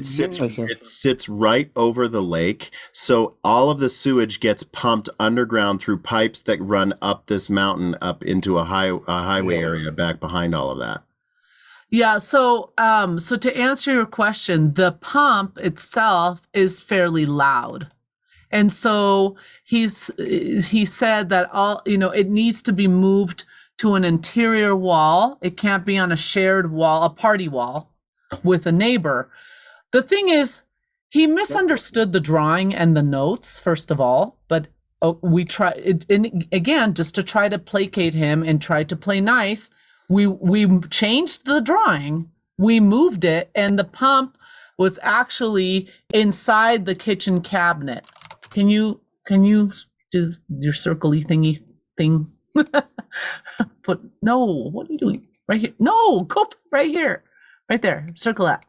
sits right over the lake. So all of the sewage gets pumped underground through pipes that run up this mountain up into a highway area back behind all of that. Yeah, so to answer your question, the pump itself is fairly loud. And so he said that it needs to be moved to an interior wall. It can't be on a shared wall, a party wall with a neighbor. The thing is, he misunderstood the drawing and the notes, first of all, but we try it, and again, just to try to placate him and try to play nice, we changed the drawing we moved it, and the pump was actually inside the kitchen cabinet. Can you do your circle-y thingy thing? No, what are you doing? Right here. No, go right here. Right there. Circle that.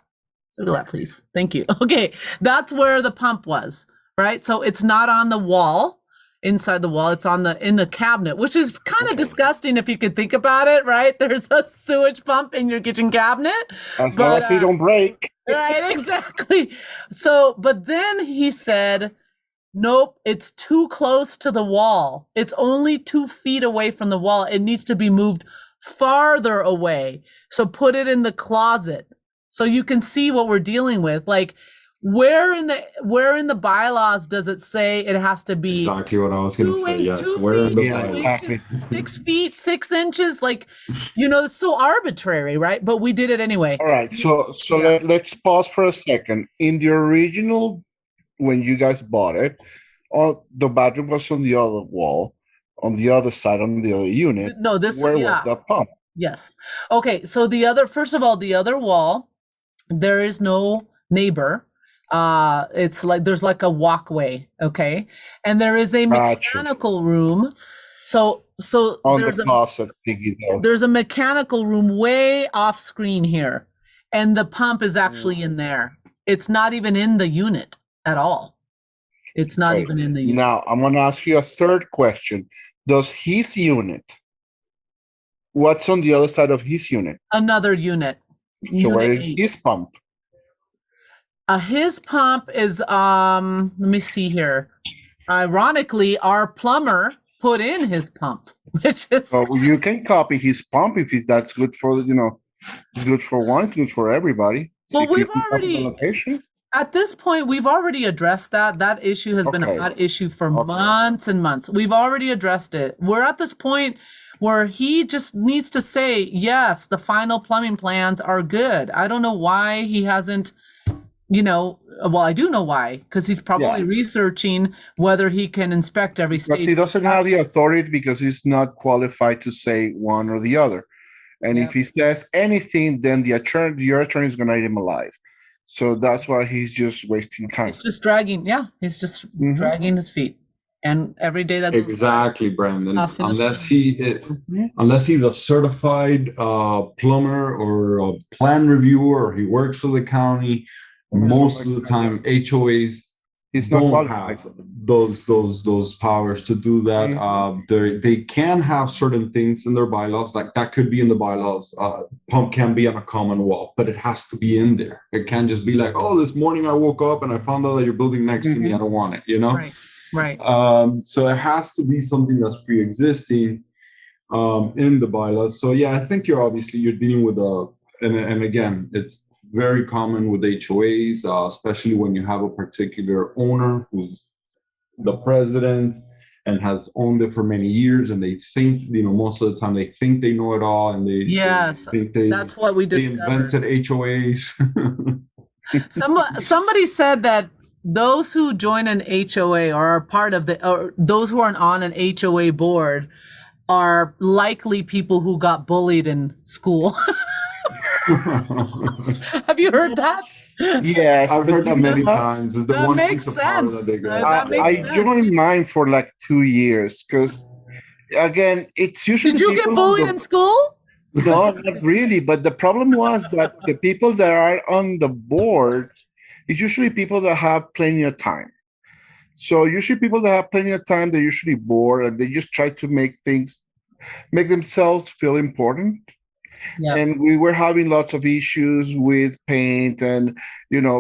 Circle that, please. Thank you. Okay, that's where the pump was, right? So it's not on the wall, inside the wall. It's in the cabinet, which is kind of disgusting if you could think about it, right? There's a sewage pump in your kitchen cabinet. As long as we don't break. Right, exactly. So, but then he said, nope, it's too close to the wall. It's only 2 feet away from the wall. It needs to be moved farther away. So put it in the closet so you can see what we're dealing with. Like, where in the bylaws does it say it has to be exactly what I was going to say? Yes, where in the bylaws? 6 feet 6 inches? Like, it's so arbitrary, right? But we did it anyway. All right, so let's pause for a second. In the original, when you guys bought it, the bathroom was on the other wall, on the other side, on the other unit. No, where was the pump? Yes. Okay, so first of all, the other wall, there is no neighbor. It's like there's like a walkway, okay, and there is a mechanical room. So on the closet, there's a mechanical room way off screen here, and the pump is actually in there. It's not even in the unit at all. It's not even in the unit. Now I'm going to ask you a third question. Does his unit? What's on the other side of his unit? Another unit. So where is his pump? His pump is, let me see here. Ironically, our plumber put in his pump, which is. So you can copy his pump if that's good for, it's good for one, it's good for everybody. Well, we've already, at this point, we've already addressed that. That issue has been a hot issue for months and months. We've already addressed it. We're at this point where he just needs to say, yes, the final plumbing plans are good. I don't know why he hasn't. Well, I do know why, because he's probably researching whether he can inspect every stage. But he doesn't have the authority because he's not qualified to say one or the other. And if he says anything, then your attorney is going to eat him alive. So that's why he's just wasting time. He's just dragging. Yeah, he's just dragging his feet. And every day that exactly, Brandon. Unless he's a certified plumber or a plan reviewer, or he works for the county. Most of the time, HOAs don't have those powers to do that. They can have certain things in their bylaws, like that could be in the bylaws. Pump can be on a common wall, but it has to be in there. It can't just be like, oh, this morning I woke up and I found out that you're building next to me. I don't want it. Right. So it has to be something that's pre-existing in the bylaws. So yeah, I think you're dealing with and again, it's very common with HOAs, especially when you have a particular owner who's the president and has owned it for many years, and they think, most of the time they think they know it all, and they think that's what we discovered. They invented HOAs. Somebody said that those who join an HOA or are part of or those who aren't on an HOA board are likely people who got bullied in school. Have you heard that? Yes, I've heard that many times. Is the that one makes sense. That they got. I joined mine for like 2 years because, again, it's usually. Did you get bullied in school? No, not really. But the problem was that the people that are on the board is usually people that have plenty of time. So usually people that have plenty of time, they're usually bored and they just try to make themselves feel important. Yep. And we were having lots of issues with paint and,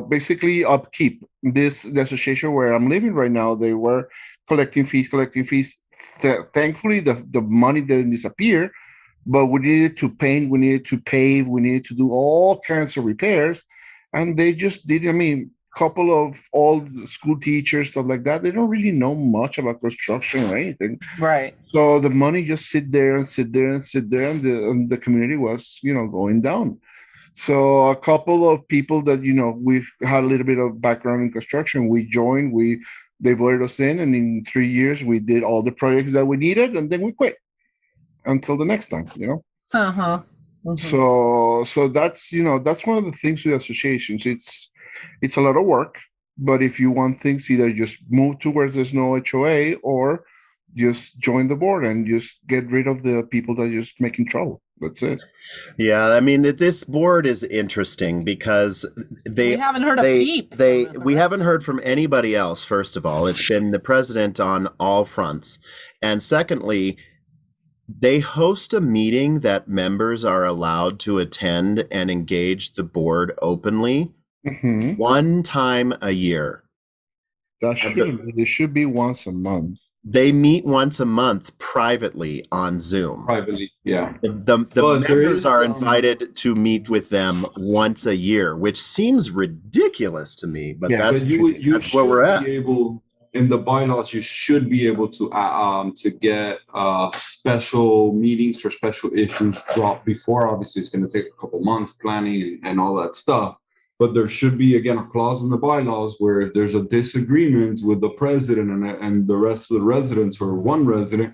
basically upkeep. The association where I'm living right now, they were collecting fees. Thankfully, the money didn't disappear, but we needed to paint, we needed to pave, we needed to do all kinds of repairs. And they just did, couple of old school teachers, stuff like that, they don't really know much about construction or anything. Right. So the money just sit there, and the community was, going down. So a couple of people that, we've had a little bit of background in construction, we joined, they voted us in, and in 3 years we did all the projects that we needed, and then we quit until the next time, Uh-huh. So that's that's one of the things with associations. It's a lot of work, but if you want things, either just move to where there's no HOA or just join the board and just get rid of the people that are just making trouble. That's it. Yeah, I mean this board is interesting because we haven't heard a peep. We haven't heard from anybody else. First of all, it's been the president on all fronts, and secondly, they host a meeting that members are allowed to attend and engage the board openly one time a year. It should be once a month. They meet once a month privately on Zoom. Privately, yeah. The members are invited to meet with them once a year, which seems ridiculous to me, but that's where we're at. In the bylaws, you should be able to get special meetings for special issues dropped before. Obviously, it's going to take a couple months planning and all that stuff. But there should be, again, a clause in the bylaws where if there's a disagreement with the president and the rest of the residents or one resident,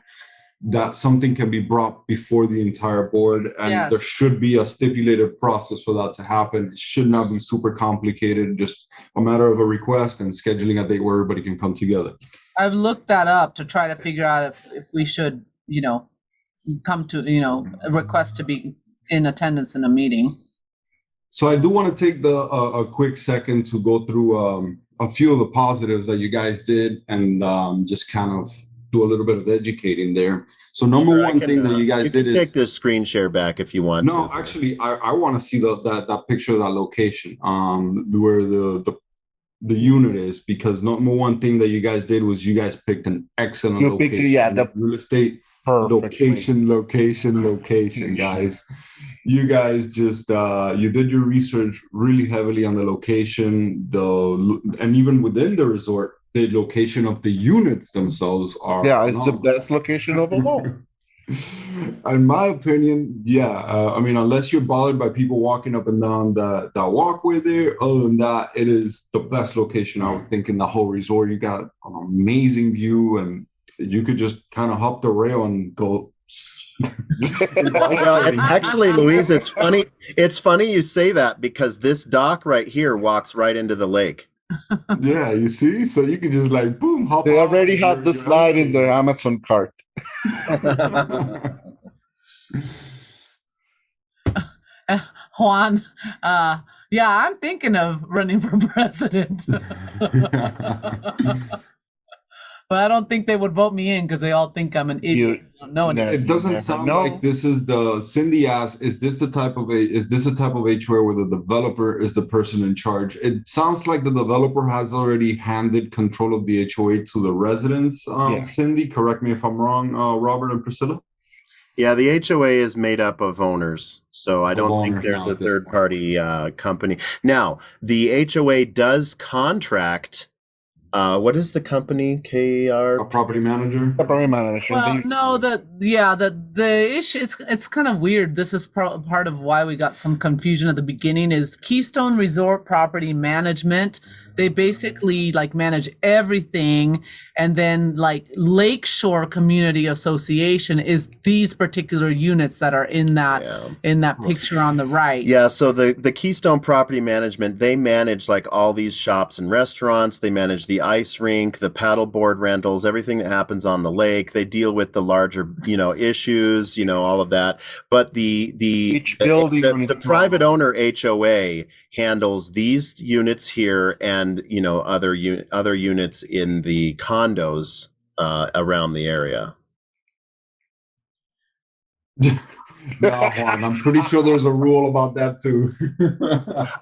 that something can be brought before the entire board. And there should be a stipulated process for that to happen. It should not be super complicated, just a matter of a request and scheduling a date where everybody can come together. I've looked that up to try to figure out if we should, come to, a request to be in attendance in a meeting. So I do want to take a quick second to go through a few of the positives that you guys did and just kind of do a little bit of educating there. So number one thing that you guys did is take the screen share back if you want. No, actually, I want to see that picture of that location where the unit is, because number one thing that you guys did was you guys picked an excellent location. The real estate location, guys. You guys just you did your research really heavily on the location, and even within the resort, the location of the units themselves are it's the best location of them all. In my opinion, I mean, unless you're bothered by people walking up and down that walkway there, other than that, it is the best location, I would think, in the whole resort. You got an amazing view, and you could just kind of hop the rail and go. Well, actually, Luis, it's funny. It's funny you say that, because this dock right here walks right into the lake. Yeah, you see, so you can just like boom, hop. They already had the slide in their Amazon cart. Juan, I'm thinking of running for president. But I don't think they would vote me in because they all think I'm an idiot. It doesn't sound like this is the Cindy asked, is this the type of HOA where the developer is the person in charge? It sounds like the developer has already handed control of the HOA to the residents. Cindy, correct me if I'm wrong, Robert and Priscilla. Yeah, the HOA is made up of owners, so I don't think there's a third-party company. Now, the HOA does contract. What is the company? KR? A property manager. A property manager. Well, no, the issue, it's kind of weird. This is part of why we got some confusion at the beginning. Is Keystone Resort Property Management? They basically manage everything, and then Lakeshore Community Association is these particular units that are in that picture on the right. Yeah, so the Keystone Property Management, they manage all these shops and restaurants. They manage the ice rink, the paddleboard rentals, everything that happens on the lake. They deal with the larger issues, all of that. But the private owner HOA handles these units here and other units in the condos around the area. No, Juan, I'm pretty sure there's a rule about that too.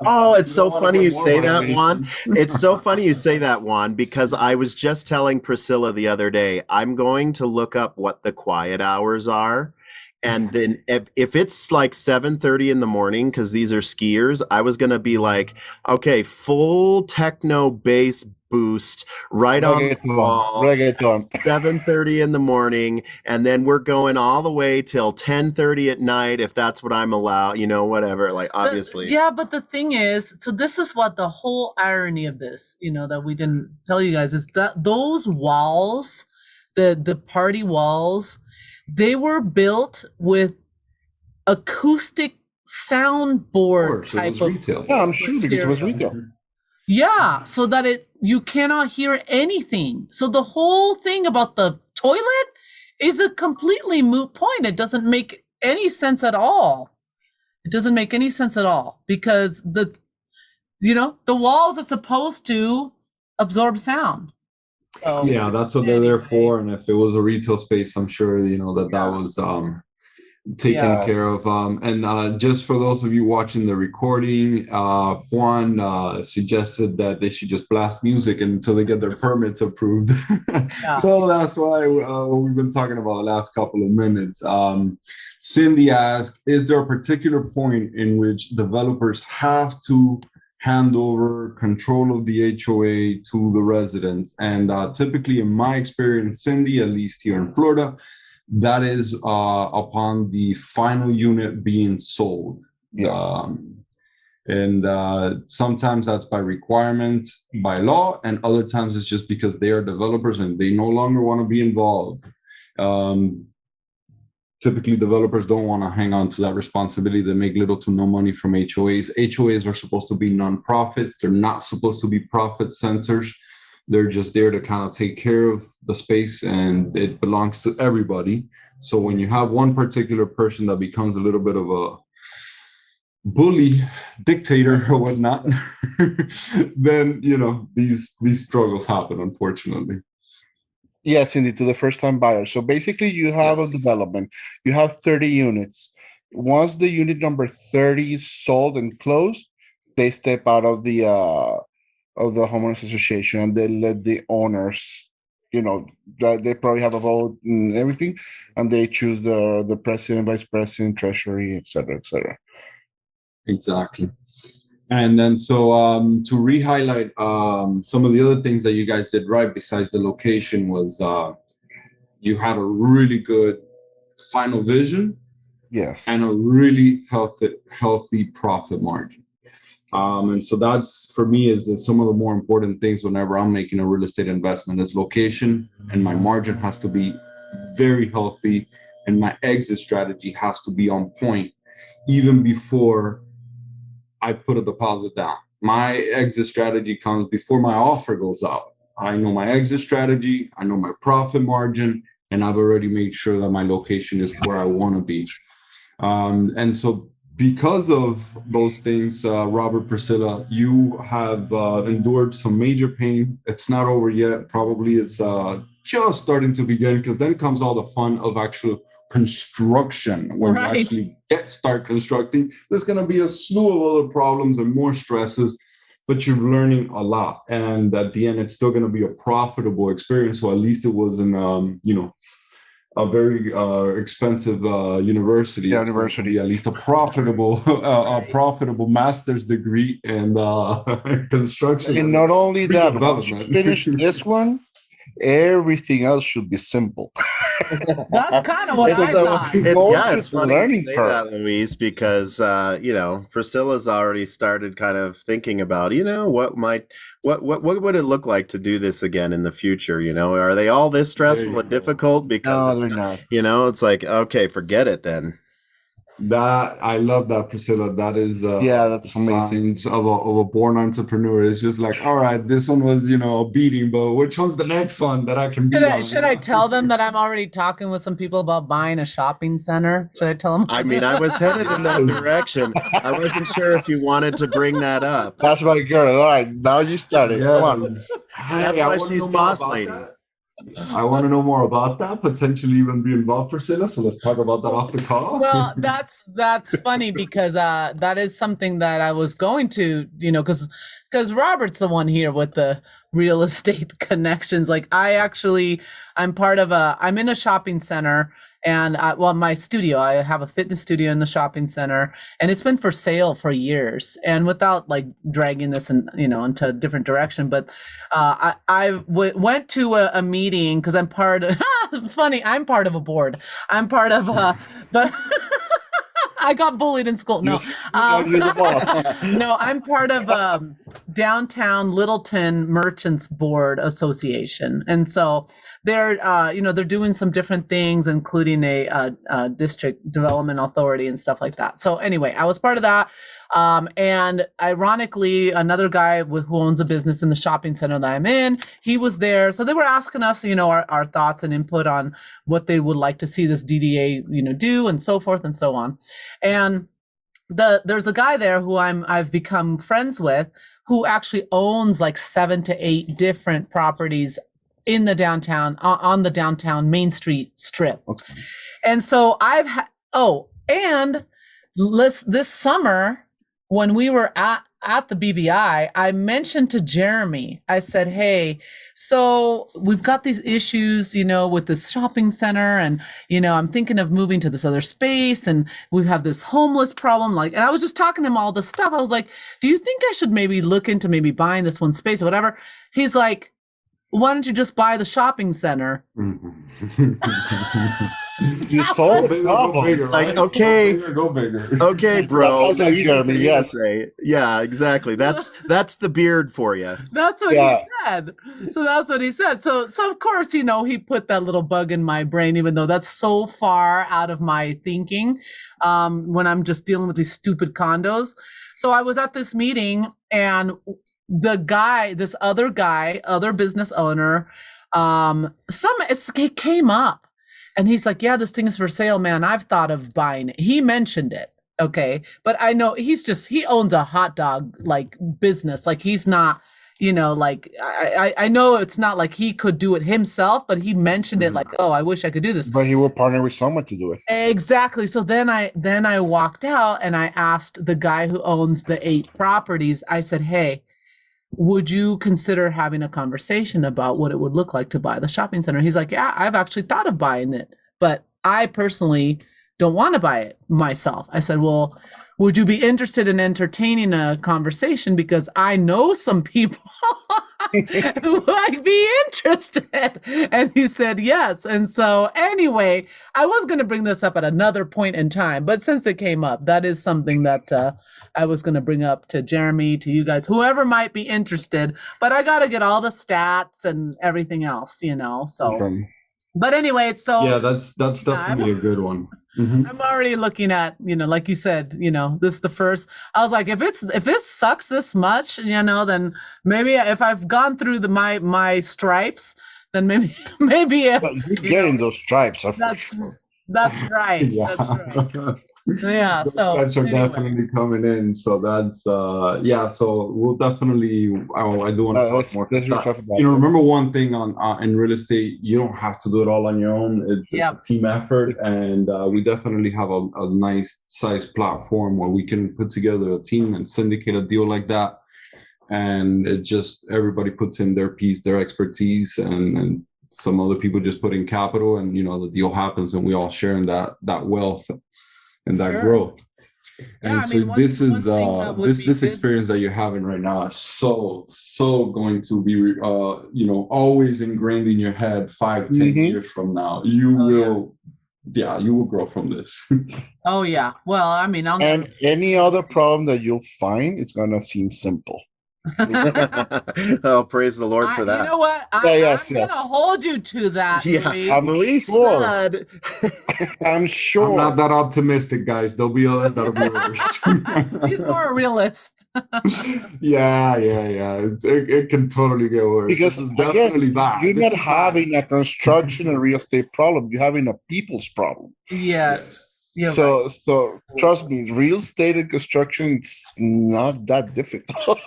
Oh, it's so funny you say that, Juan. It's so funny you say that, Juan, because I was just telling Priscilla the other day, I'm going to look up what the quiet hours are. And then if it's 7:30 in the morning, because these are skiers, I was going to be okay, full techno bass boost right on the wall, 7:30 in the morning, and then we're going all the way till 10:30 at night, if that's what I'm allowed, whatever, obviously. But the thing is, so this is what the whole irony of this, that we didn't tell you guys, is that those walls, the party walls, they were built with acoustic soundboard It was type of retail. Yeah, I'm sure because it was retail. Yeah, so that you cannot hear anything. So the whole thing about the toilet is a completely moot point. It doesn't make any sense at all. It doesn't make any sense at all because the walls are supposed to absorb sound. So Yeah, that's what they're there for. And if it was a retail space, I'm sure that was taken care of. And just for those of you watching the recording, Juan suggested that they should just blast music until they get their permits approved. So that's why we've been talking about the last couple of minutes. Cindy asked, is there a particular point in which developers have to hand over control of the HOA to the residents? And typically, in my experience, Cindy, at least here in Florida, that is upon the final unit being sold. Yes. And sometimes that's by requirement, by law, and other times it's just because they are developers and they no longer want to be involved. Typically, developers don't want to hang on to that responsibility. They make little to no money from HOAs. HOAs are supposed to be nonprofits. They're not supposed to be profit centers. They're just there to kind of take care of the space, and it belongs to everybody. So when you have one particular person that becomes a little bit of a bully, dictator, or whatnot, then these struggles happen, unfortunately. Yes, indeed, to the first-time buyer. So basically, you have a development. You have 30 units. Once the unit number 30 is sold and closed, they step out of the homeowners association and they let the owners, they probably have a vote and everything, and they choose the president, vice president, treasury, et cetera, et cetera. Exactly. And then to re-highlight some of the other things that you guys did right besides the location was you had a really good final vision. Yes. And a really healthy profit margin. And so that's, for me, is some of the more important things whenever I'm making a real estate investment is location, and my margin has to be very healthy, and my exit strategy has to be on point even before I put a deposit down. My exit strategy comes before my offer goes out. I know my exit strategy, I know my profit margin, and I've already made sure that my location is where I want to be. And so because of those things, Robert, Priscilla, you have endured some major pain. It's not over yet. Probably it's just starting to begin, because then comes all the fun of actual construction. When you actually start constructing, there's going to be a slew of other problems and more stresses, but you're learning a lot. And at the end, it's still going to be a profitable experience. So at least it wasn't, a very expensive university. Yeah, university. At least a profitable master's degree in construction. And not only that, once you finish this one, everything else should be simple. That's kind of what I thought. It's funny to say that, Luis, because Priscilla's already started kind of thinking about what would it look like to do this again in the future? Are they all this stressful and difficult? Because no, they're not. It's like, okay, forget it then. That I love that, Priscilla. That is that's amazing. Signs of a born entrepreneur. It's just like, all right, this one was a beating, but which one's the next one that I can beat? Should I tell them that I'm already talking with some people about buying a shopping center? Should I tell them? I mean, I was headed in that direction. I wasn't sure if you wanted to bring that up. That's my girl. All right, now you started. Yeah. Come on. That's why she's boss lady. I want to know more about that, potentially even be involved, Priscilla. So let's talk about that off the call. Well, that's funny because that is something that I was going to, because Robert's the one here with the real estate connections. Like I'm in a shopping center, and my studio, I have a fitness studio in the shopping center, and it's been for sale for years. And without like dragging this into a different direction, but I went to a meeting because I'm part of, I'm part of a board. I'm part of, but I got bullied in school. No, you're the boss. no, I'm part of Downtown Littleton Merchants Board Association. And so they're, they're doing some different things, including a district development authority and stuff like that. So anyway, I was part of that. And ironically, another guy who owns a business in the shopping center that I'm in, he was there. So they were asking us, our thoughts and input on what they would like to see this DDA, do, and so forth and so on. And there's a guy there who I've become friends with, who actually owns like 7 to 8 different properties in the downtown, on the downtown Main Street strip. Okay. And so this summer, when we were at the BVI, I mentioned to Jeremy, I said, hey, so we've got these issues, with this shopping center, and, I'm thinking of moving to this other space, and we have this homeless problem. And I was just talking to him all this stuff. I was like, do you think I should maybe look into maybe buying this one space or whatever? He's like, why don't you just buy the shopping center? You solved the problem. It's like, okay, go bigger. Okay, bro. That sounds like Jeremy, yes. Yeah, exactly. That's the beard for you. That's what he said. So that's what he said. So of course, he put that little bug in my brain, even though that's so far out of my thinking, when I'm just dealing with these stupid condos. So I was at this meeting, and this other business owner, it came up, and he's like, yeah, this thing is for sale, man. I've thought of buying it. He mentioned it. Okay. But I know he owns a hot dog like business. Like he's not, I know it's not like he could do it himself, but he mentioned it like, oh, I wish I could do this. But he will partner with someone to do it. Exactly. So then I walked out, and I asked the guy who owns the 8 properties, I said, hey, would you consider having a conversation about what it would look like to buy the shopping center? He's like, yeah, I've actually thought of buying it, but I personally don't want to buy it myself. I said, well, would you be interested in entertaining a conversation? Because I know some people who might be interested. And he said yes. And so anyway, I was going to bring this up at another point in time, but since it came up, that is something that I was going to bring up to Jeremy, to you guys, whoever might be interested. But I got to get all the stats and everything else, so. Okay. But anyway, so that's definitely a good one. Mm-hmm. I'm already looking at, like you said, this is the first. I was like, if this sucks this much, then maybe if I've gone through my stripes, then maybe well, you're getting those stripes. That's right. Yeah. That's right. Yeah. So stripes are definitely coming in. So that's So we'll definitely. I do want to talk more. Remember one thing in real estate, you don't have to do it all on your own. It's a team effort, and we definitely have a nice size platform where we can put together a team and syndicate a deal like that. And it just everybody puts in their piece, their expertise, and some other people just put in capital, and the deal happens, and we all share in that wealth and that growth. And this is this experience that you're having right now is so going to be always ingrained in your head 5-10 years from now. You will grow from this. Oh yeah. Well, any other problem that you'll find is gonna seem simple. Oh, praise the Lord for that. You know what? I'm gonna hold you to that. Yeah, Luis said. I'm sure. I'm not that optimistic, guys. There'll be others that'll be worse. He's more a realist. Yeah. It can totally get worse. Because this is definitely bad. You're not having a construction and real estate problem. You're having a people's problem. Yes. So trust me, real estate and construction is not that difficult.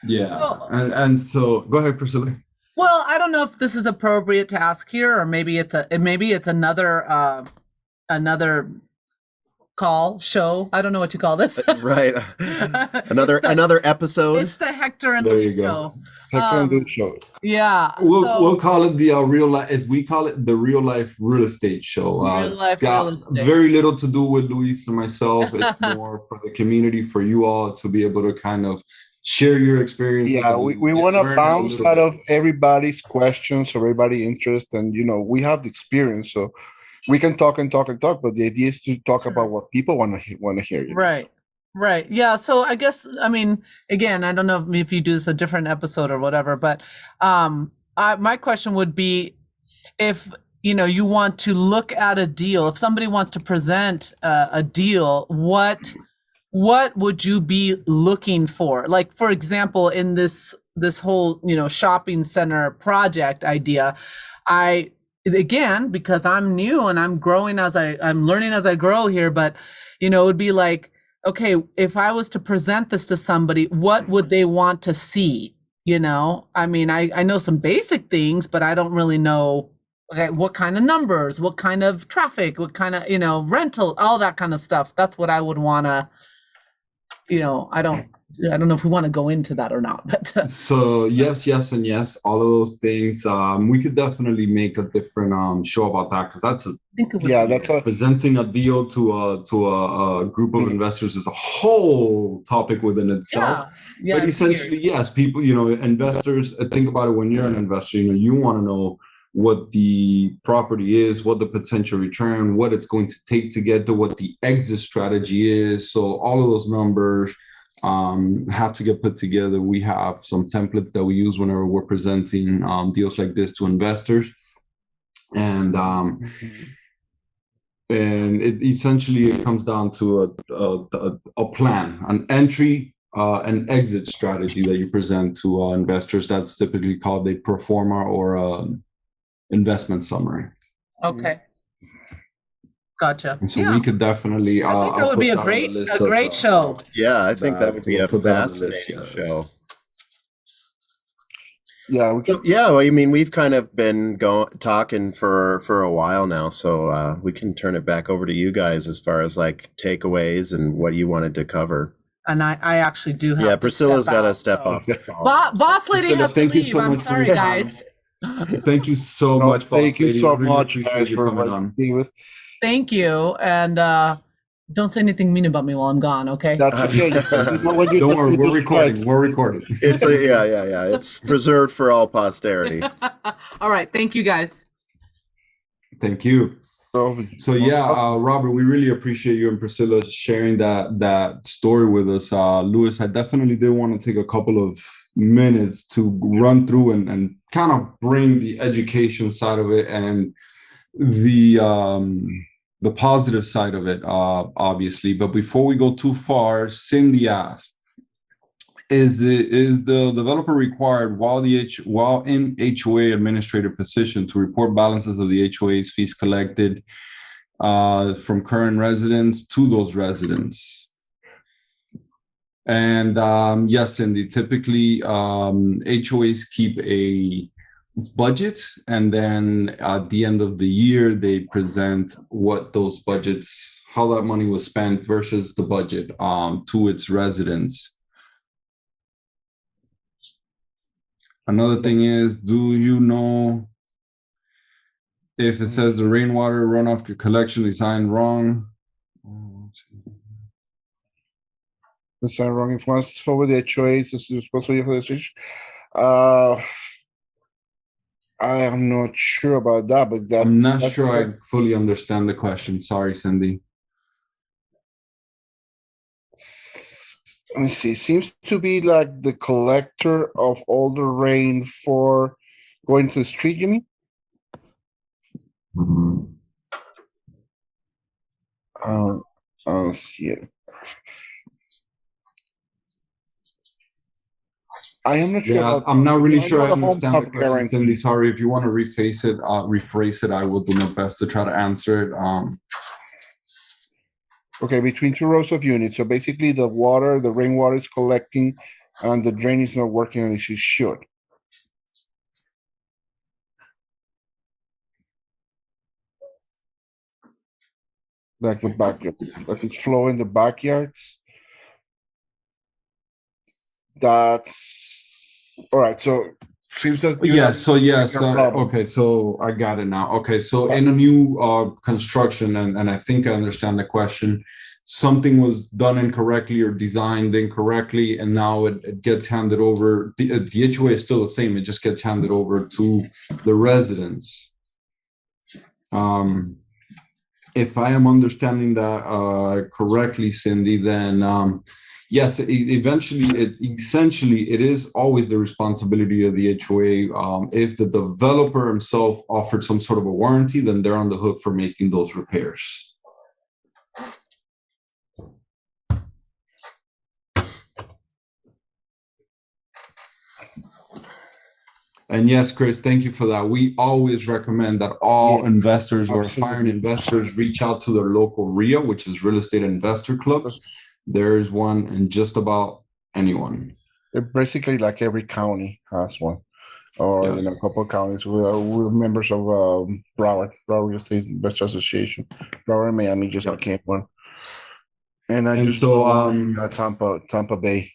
And so go ahead, Priscilla. Well, I don't know if this is appropriate to ask here, or maybe it's another show. I don't know what you call this. Right. Another episode. It's the Hector and Luis show. Hector and Luis show. Yeah. We'll call it the real life, as we call it, the real life real estate show. It's got very little to do with Luis and myself. It's more for the community, for you all to be able to kind of share your experiences. Yeah, we want to bounce out of everybody's questions, everybody's interest, and we have the experience, so we can talk and talk and talk, but the idea is to talk about what people want to hear. Right. Right. Yeah. So I guess, I mean, again, I don't know if you do this a different episode or whatever, but my question would be if, you want to look at a deal, if somebody wants to present a deal, what would you be looking for? Like, for example, in this whole, shopping center project idea, again, because I'm new and I'm growing I'm learning as I grow here, but, it would be like, okay, if I was to present this to somebody, what would they want to see? I mean, I know some basic things, but I don't really know, okay, what kind of numbers, what kind of traffic, what kind of, rental, all that kind of stuff. That's what I would want to, I don't know if we want to go into that or not, but So yes, and yes, all of those things. We could definitely make a different show about that, because that's presenting a deal to a group of investors is a whole topic within itself. But essentially, yes, people, investors, think about it. When you're an investor, you want to know what the property is, what the potential return, what it's going to take to get to, what the exit strategy is. So all of those numbers have to get put together. We have some templates that we use whenever we're presenting deals like this to investors, and it essentially comes down to a plan, an entry, an exit strategy that you present to investors. That's typically called a pro forma or investment summary. Okay. Gotcha. And so we could definitely. I think that would be a great show. Yeah, I think that would be a fascinating show. Yeah. Well, I mean, we've kind of been talking for a while now, so we can turn it back over to you guys as far as like takeaways and what you wanted to cover. And I actually do have. Yeah, Priscilla's got to step off the call. Boss lady has to leave. I'm sorry, guys. Thank you so much. Thank you so much, guys, for coming on. Thank you, and don't say anything mean about me while I'm gone, okay? That's okay. Don't worry, we're recording. We're recording. It's yeah. It's preserved for all posterity. All right, thank you, guys. Thank you. So yeah, Robert, we really appreciate you and Priscilla sharing that story with us. Luis, I definitely did want to take a couple of minutes to run through and kind of bring the education side of it and the positive side of it, obviously. But before we go too far, Cindy asked, is the developer required while in HOA administrative position to report balances of the HOA's fees collected from current residents to those residents? And yes, Cindy, typically HOAs keep a budget, and then at the end of the year they present what those budgets, how that money was spent versus the budget to its residents. Another thing is, do you know if it says the rainwater runoff collection design wrong? Design wrong if once over the HOAs, this is supposed to be for the switch. I am not sure about that, but I'm not sure I fully understand the question. Sorry, Cindy. Let me see. Seems to be like the collector of all the rain for going to the street, you mean? Mm-hmm. I'll see it. I am not sure. Yeah, I'm not really sure I understand the question, Cindy. Sorry, if you want to rephrase it, I will do my best to try to answer it. Okay, between two rows of units. So basically the rainwater is collecting and the drain is not working as it should. Like the backyard, like it's flowing the backyards. That's all right. So seems that okay, so I got it now. Okay, so in a new construction, and I think I understand the question, something was done incorrectly or designed incorrectly, and now it gets handed over. The HOA is still the same, it just gets handed over to the residents. if I am understanding that correctly, Cindy, then yes, essentially, it is always the responsibility of the HOA. If the developer himself offered some sort of a warranty, then they're on the hook for making those repairs. And yes, Chris, thank you for that. We always recommend that all investors or aspiring investors reach out to their local RIA, which is Real Estate Investor Club. There's one in just about anyone. Basically, like every county has one, or a couple of counties. We're members of Broward Real Estate Investor Association. Broward, Miami just became one, and Tampa Bay.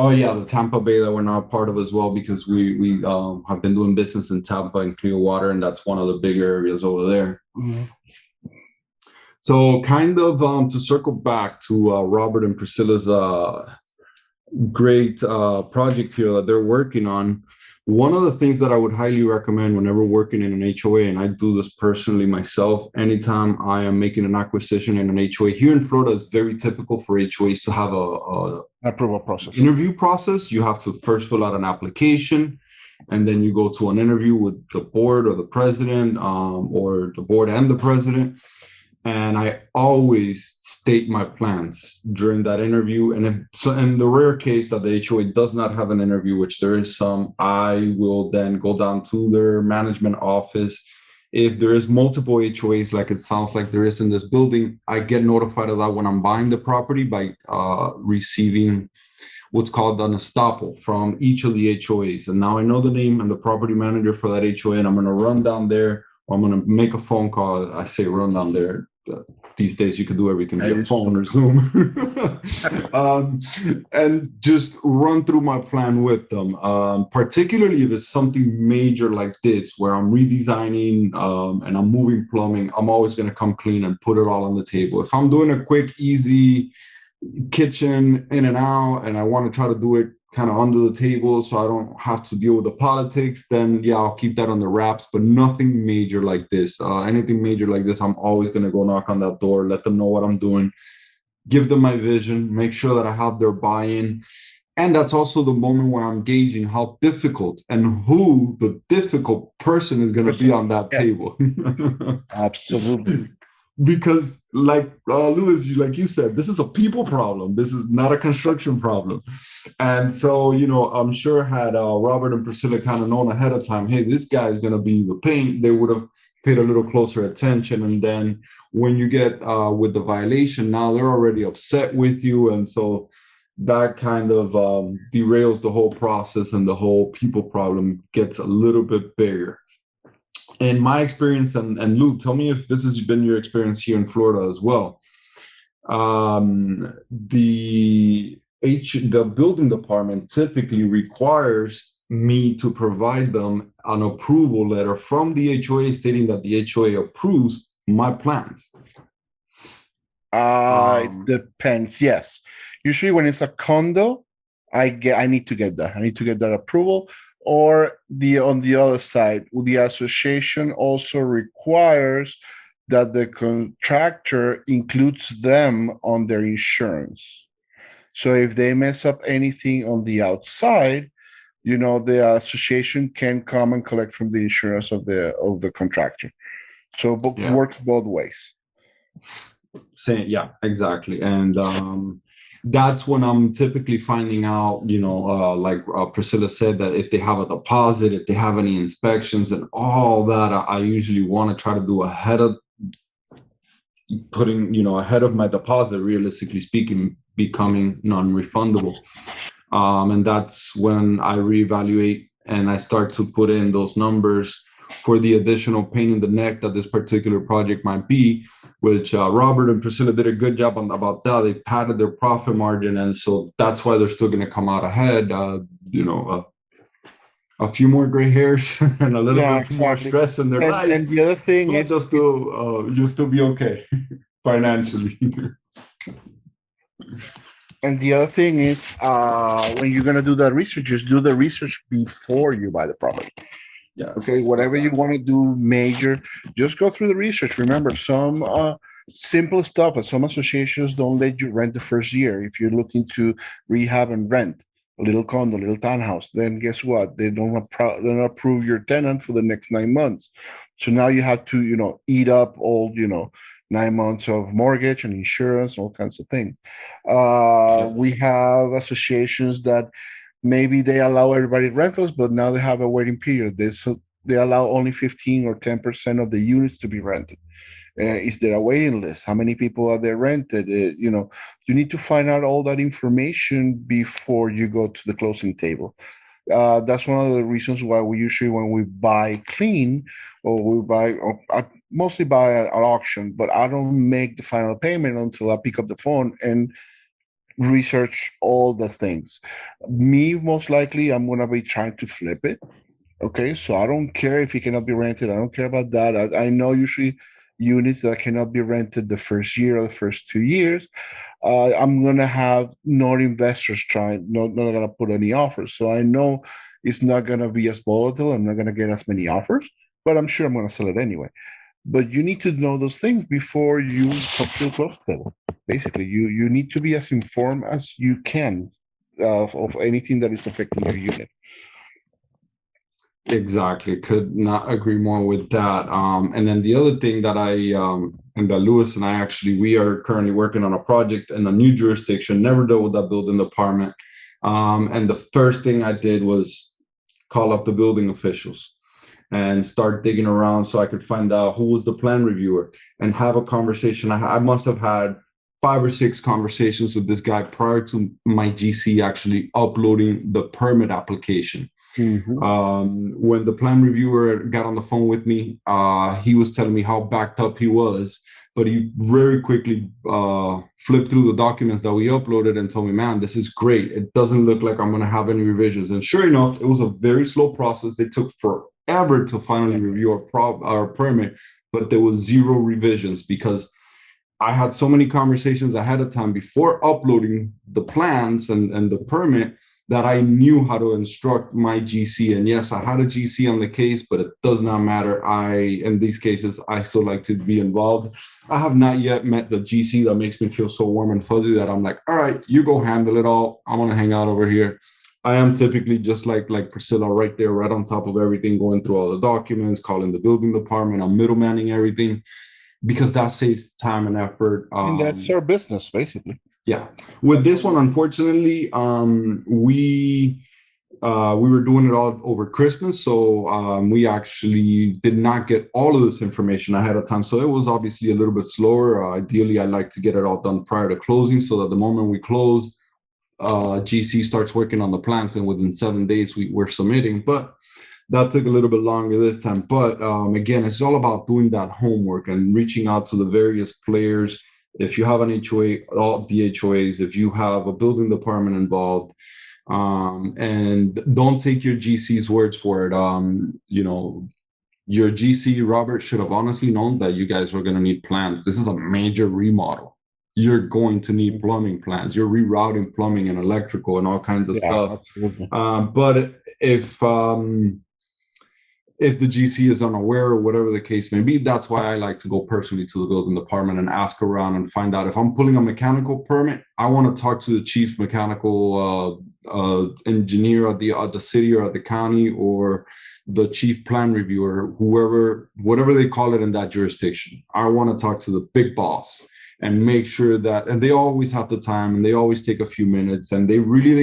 Oh yeah, the Tampa Bay that we're not part of as well, because we have been doing business in Tampa and Clearwater, and that's one of the bigger areas over there. Mm-hmm. So kind of to circle back to Robert and Priscilla's great project here that they're working on. One of the things that I would highly recommend whenever working in an HOA, and I do this personally myself, anytime I am making an acquisition in an HOA, here in Florida, it's very typical for HOAs to have a approval process, interview process. You have to first fill out an application, and then you go to an interview with the board or the president, or the board and the president. And I always state my plans during that interview. And in the rare case that the HOA does not have an interview, which there is some, I will then go down to their management office. If there is multiple HOAs, like it sounds like there is in this building, I get notified of that when I'm buying the property by receiving what's called an estoppel from each of the HOAs. And now I know the name and the property manager for that HOA, and I'm going to run down there. I'm going to make a phone call. I say run down there. These days, you can do everything via phone or Zoom. And just run through my plan with them. Particularly if it's something major like this, where I'm redesigning and I'm moving plumbing, I'm always going to come clean and put it all on the table. If I'm doing a quick, easy kitchen in and out, and I want to try to do it kind of under the table so I don't have to deal with the politics, then yeah, I'll keep that on the wraps, but nothing major like this. Anything major like this, I'm always going to go knock on that door, let them know what I'm doing, give them my vision, make sure that I have their buy-in. And that's also the moment where I'm gauging how difficult and who the difficult person is going to be on that table. Absolutely. Because like Luis, like you said, this is a people problem. This is not a construction problem. And so, I'm sure had Robert and Priscilla kind of known ahead of time, hey, this guy is going to be the pain, they would have paid a little closer attention. And then when you get with the violation, now they're already upset with you. And so that kind of derails the whole process, and the whole people problem gets a little bit bigger. In my experience, and Lou, tell me if this has been your experience here in Florida as well. The building department typically requires me to provide them an approval letter from the HOA stating that the HOA approves my plans. It depends. Yes, usually when it's a condo, I need to get that. I need to get that approval. Or on the other side, the association also requires that the contractor includes them on their insurance. So if they mess up anything on the outside, the association can come and collect from the insurance of the contractor. So it works both ways. Yeah, exactly. And that's when I'm typically finding out, like Priscilla said, that if they have a deposit, if they have any inspections and all that, I usually want to try to do ahead of my deposit, realistically speaking, becoming non-refundable. And that's when I reevaluate and I start to put in those numbers for the additional pain in the neck that this particular project might be, which Robert and Priscilla did a good job about that. They padded their profit margin, and so that's why they're still going to come out ahead. A few more gray hairs and a little bit more stress in their life. And the other thing is, you'll still be okay financially. And the other thing is, when you're going to do that research, just do the research before you buy the property. Yeah. Okay. Whatever you want to do major, just go through the research. Remember, some Simple stuff. As some associations don't let you rent the first year. If you're looking to rehab and rent a little condo, little townhouse, then guess what? They don't approve your tenant for the next 9 months. So now you have to, eat up all, 9 months of mortgage and insurance, all kinds of things. We have associations that maybe they allow everybody rentals, but now they have a waiting period. They allow only 15 or 10% of the units to be rented. Is there a waiting list? How many people are there rented? You need to find out all that information before you go to the closing table. That's one of the reasons why we usually, when we buy clean, I mostly buy at auction, but I don't make the final payment until I pick up the phone and research all the things. Me, most likely, I'm going to be trying to flip it. Okay, so I don't care if it cannot be rented. I don't care about that. I know usually units that cannot be rented the first year or the first 2 years. I'm going to have not investors not going to put any offers. So I know it's not going to be as volatile. I'm not going to get as many offers, but I'm sure I'm going to sell it anyway. But you need to know those things before you come to the close table. Basically, you need to be as informed as you can of anything that is affecting your unit. Exactly. Could not agree more with that. And then the other thing that and that Luis and I we are currently working on a project in a new jurisdiction, never dealt with that building department. And the first thing I did was call up the building officials and start digging around so I could find out who was the plan reviewer and have a conversation. I must have had 5 or 6 conversations with this guy prior to my GC actually uploading the permit application. Mm-hmm. When the plan reviewer got on the phone with me, he was telling me how backed up he was, but he very quickly flipped through the documents that we uploaded and told me, man, this is great. It doesn't look like I'm going to have any revisions. And sure enough, it was a very slow process. It took forever to finally review our permit, but there was 0 revisions because I had so many conversations ahead of time before uploading the plans and the permit that I knew how to instruct my GC. And yes, I had a GC on the case, but it does not matter. In these cases, I still like to be involved. I have not yet met the GC that makes me feel so warm and fuzzy that I'm like, all right, you go handle it all. I'm going to hang out over here. I am typically just like Priscilla, right there, right on top of everything, going through all the documents, calling the building department. I'm middlemaning everything because that saves time and effort. And that's our business, basically. Yeah. With this one, unfortunately, we were doing it all over Christmas. So we actually did not get all of this information ahead of time. So it was obviously a little bit slower. Ideally, I like to get it all done prior to closing so that the moment we close, GC starts working on the plans and within 7 days we're submitting. But that took a little bit longer this time. But again, it's all about doing that homework and reaching out to the various players. If you have an HOA, all the HOAs, if you have a building department involved, and don't take your GC's words for it. Your GC, Robert, should have honestly known that you guys were going to need plans. This is a major remodel. You're going to need plumbing plans. You're rerouting plumbing and electrical and all kinds of stuff. Absolutely. But if the GC is unaware or whatever the case may be, that's why I like to go personally to the building department and ask around and find out. If I'm pulling a mechanical permit, I want to talk to the chief mechanical engineer at the city or at the county, or the chief plan reviewer, whatever they call it in that jurisdiction. I want to talk to the big boss and make sure that, and they always have the time and they always take a few minutes, and they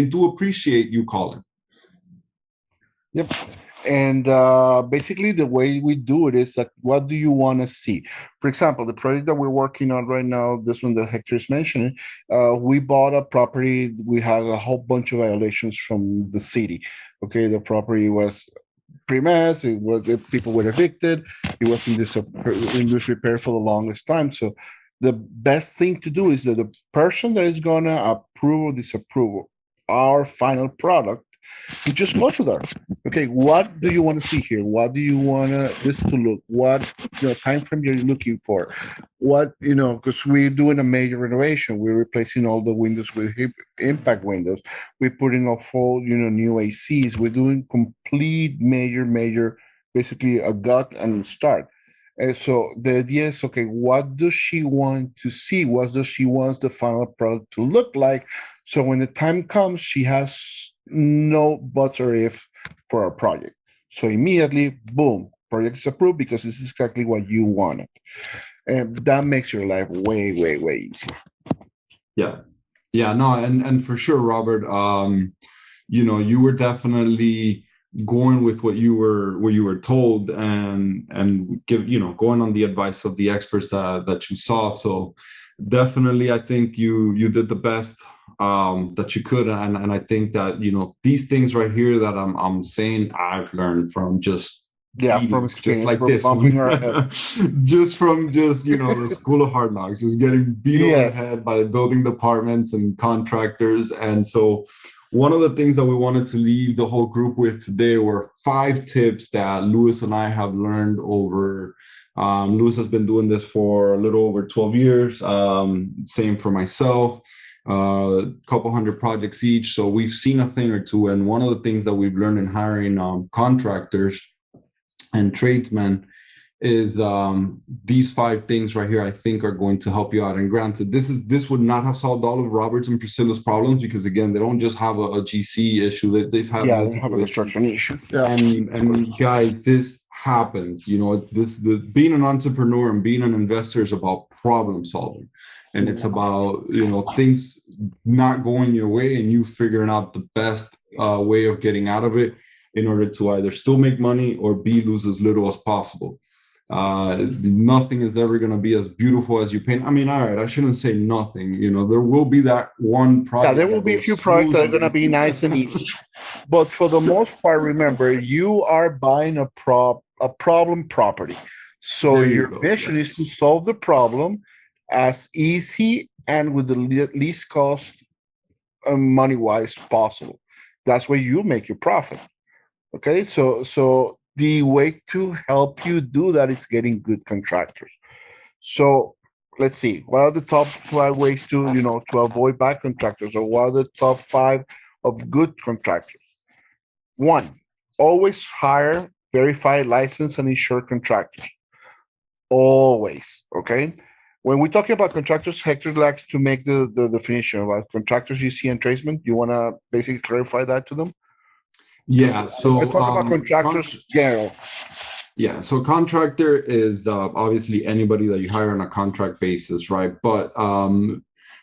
do appreciate you calling. Yep. And basically, the way we do it is that, what do you want to see? For example, the project that we're working on right now, this one that Hector is mentioning, we bought a property. We had a whole bunch of violations from the city. Okay, the property was pre-mess. People were evicted. It was in disrepair for the longest time. So the best thing to do is that the person that is going to approve or disapprove our final product, you just go to them. Okay, what do you want to see here? What do you want this to look? What time frame you're looking for? What, because we're doing a major renovation. We're replacing all the windows with impact windows. We're putting a full, new ACs. We're doing complete major, basically a gut and start. And so the idea is, okay, what does she want to see? What does she want the final product to look like? So when the time comes, she has no buts or if for our project. So immediately, boom, project is approved because this is exactly what you wanted. And that makes your life way, way, way easier. Yeah. Yeah, no, and for sure, Robert, you were definitely going with what you were told and going on the advice of the experts that you saw. So definitely I think you did the best that you could. And I think that, these things right here that I'm saying, I've learned from just from experience, just like from this bumping one. our head. Just from the school of hard knocks, just getting beat over the head by building departments and contractors. And so one of the things that we wanted to leave the whole group with today were 5 tips that Luis and I have learned over. Luis has been doing this for a little over 12 years. Same for myself. Couple hundred projects each. So we've seen a thing or two. And one of the things that we've learned in hiring contractors and tradesmen is these 5 things right here, I think, are going to help you out. And granted, this would not have solved all of Robert's and Priscilla's problems, because again, they don't just have a GC issue. They've had they have a construction issue. And guys, this happens. Being an entrepreneur and being an investor is about problem solving, and it's about things not going your way and you figuring out the best way of getting out of it, in order to either still make money or B, lose as little as possible. Nothing is ever going to be as beautiful as you paint. I mean, all right, I shouldn't say nothing. There will be that one project. Yeah, there will be a few projects that are going to be nice and easy. But for the most part, remember, you are buying a problem property. So your mission is to solve the problem as easy and with the least cost money-wise possible. That's where you make your profit. Okay, so the way to help you do that is getting good contractors. So let's see, what are the top 5 ways to avoid bad contractors, or what are the top 5 of good contractors? 1, always hire verified, licensed, and insured contractors. Always, okay? When we're talking about contractors, Hector likes to make the definition about contractors, GC, and tradesmen. You want to basically clarify that to them? Yeah, so we're talking about contractors general. Yeah, so contractor is obviously anybody that you hire on a contract basis, right? But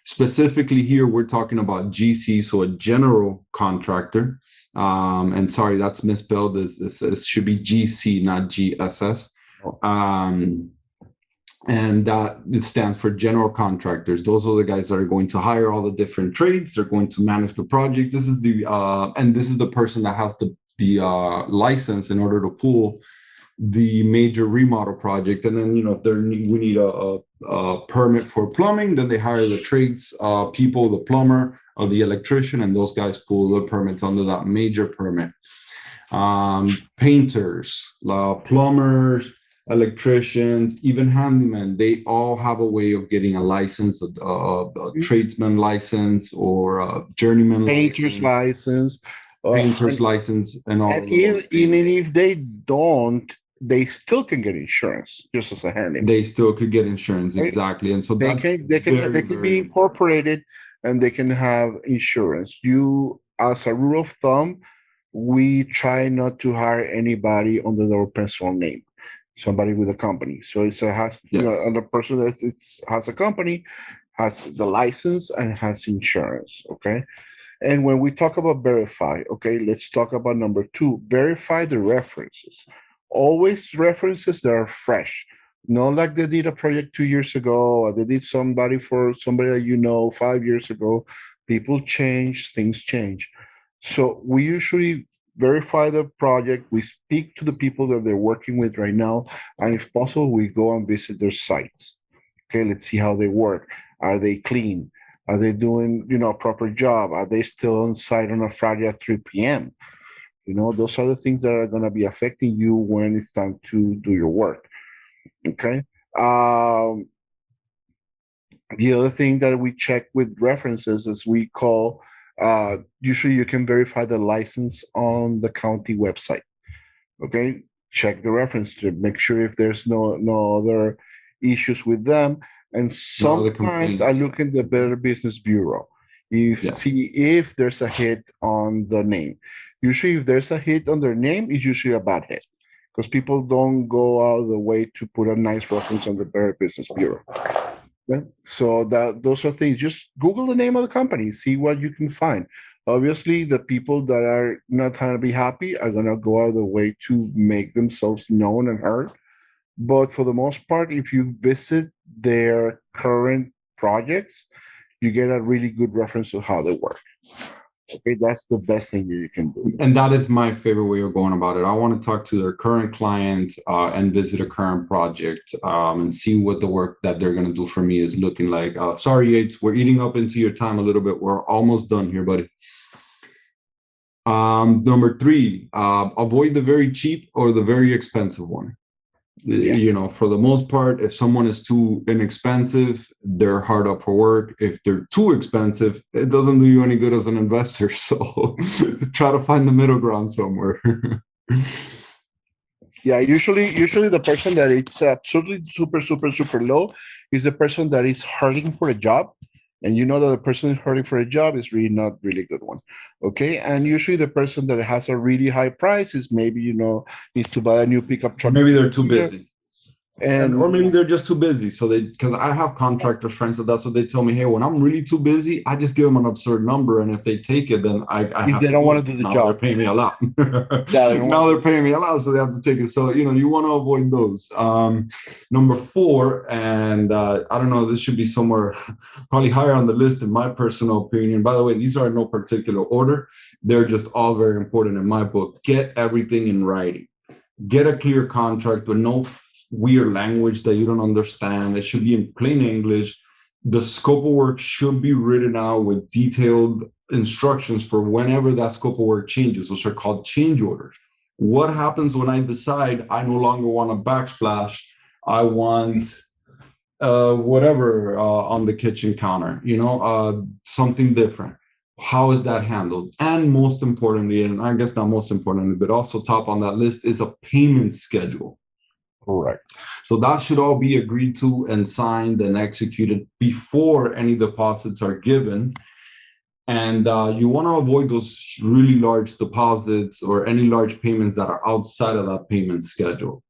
specifically here, we're talking about GC, so a general contractor. And sorry, that's misspelled. It should be GC, not GSS. And that it stands for general contractors. Those are the guys that are going to hire all the different trades. They're going to manage the project. This is the person that has the license in order to pull the major remodel project. And then if we need a permit for plumbing, then they hire the trades people, the plumber or the electrician, and those guys pull the permits under that major permit. Painters, plumbers, electricians, even handymen, they all have a way of getting a license, a tradesman license or a journeyman painter's license, and all. And even if they don't, they still can get insurance, just as a handyman. They still could get insurance, exactly. And so they can be incorporated, and they can have insurance. You, as a rule of thumb, we try not to hire anybody under their personal name. Somebody with a company. So and the person that has a company has the license and has insurance. Okay. And when we talk about verify, okay, let's talk about number 2. Verify the references. Always references that are fresh. Not like they did a project 2 years ago, or they did somebody that 5 years ago. People change, things change. So we usually verify the project. We speak to the people that they're working with right now, and if possible, we go and visit their sites. Okay, let's see how they work. Are they clean? Are they doing a proper job? Are they still on site on a Friday at 3 p.m.? Those are the things that are going to be affecting you when it's time to do your work. Okay. The other thing that we check with references is we call. Usually you can verify the license on the county website. Okay, check the reference to make sure if there's no other issues with them. And sometimes I look in the Better Business Bureau. You see if there's a hit on the name. Usually, if there's a hit on their name, it's usually a bad hit because people don't go out of the way to put a nice reference on the Better Business Bureau. Yeah? So those are things. Just Google the name of the company, see what you can find. Obviously, the people that are not going to be happy are going to go out of the way to make themselves known and heard. But for the most part, if you visit their current projects, you get a really good reference to how they work. Okay, that's the best thing that you can do. And that is my favorite way of going about it. I want to talk to their current client and visit a current project and see what the work that they're going to do for me is looking like. Sorry, Yates, we're eating up into your time a little bit. We're almost done here, buddy. Number 3, avoid the very cheap or the very expensive one. Yes. You know, for the most part, if someone is too inexpensive, they're hard up for work. If they're too expensive, it doesn't do you any good as an investor. So try to find the middle ground somewhere. Yeah, usually the person that is absolutely super low is the person that is hurting for a job. And you know that the person hurting for a job is really not really good one. Okay. And usually the person that has a really high price is maybe, needs to buy a new pickup truck. Maybe they're too busy. Or maybe they're just too busy. So because I have contractors friends that's what they tell me. Hey, when I'm really too busy, I just give them an absurd number, and if they take it, then I if they don't want to do the job, they're paying me a lot. Now they're paying me a lot, so they have to take it. So you want to avoid those. Number 4, and I don't know, this should be somewhere probably higher on the list in my personal opinion. By the way, these are in no particular order. They're just all very important in my book. Get everything in writing. Get a clear contract with no weird language that you don't understand. It should be in plain English. The scope of work should be written out with detailed instructions for whenever that scope of work changes, which are called change orders. What happens when I decide I no longer want a backsplash? I want whatever on the kitchen counter, something different. How is that handled? And most importantly, and I guess not most importantly, but also top on that list is a payment schedule. Correct. So that should all be agreed to and signed and executed before any deposits are given. And you want to avoid those really large deposits or any large payments that are outside of that payment schedule.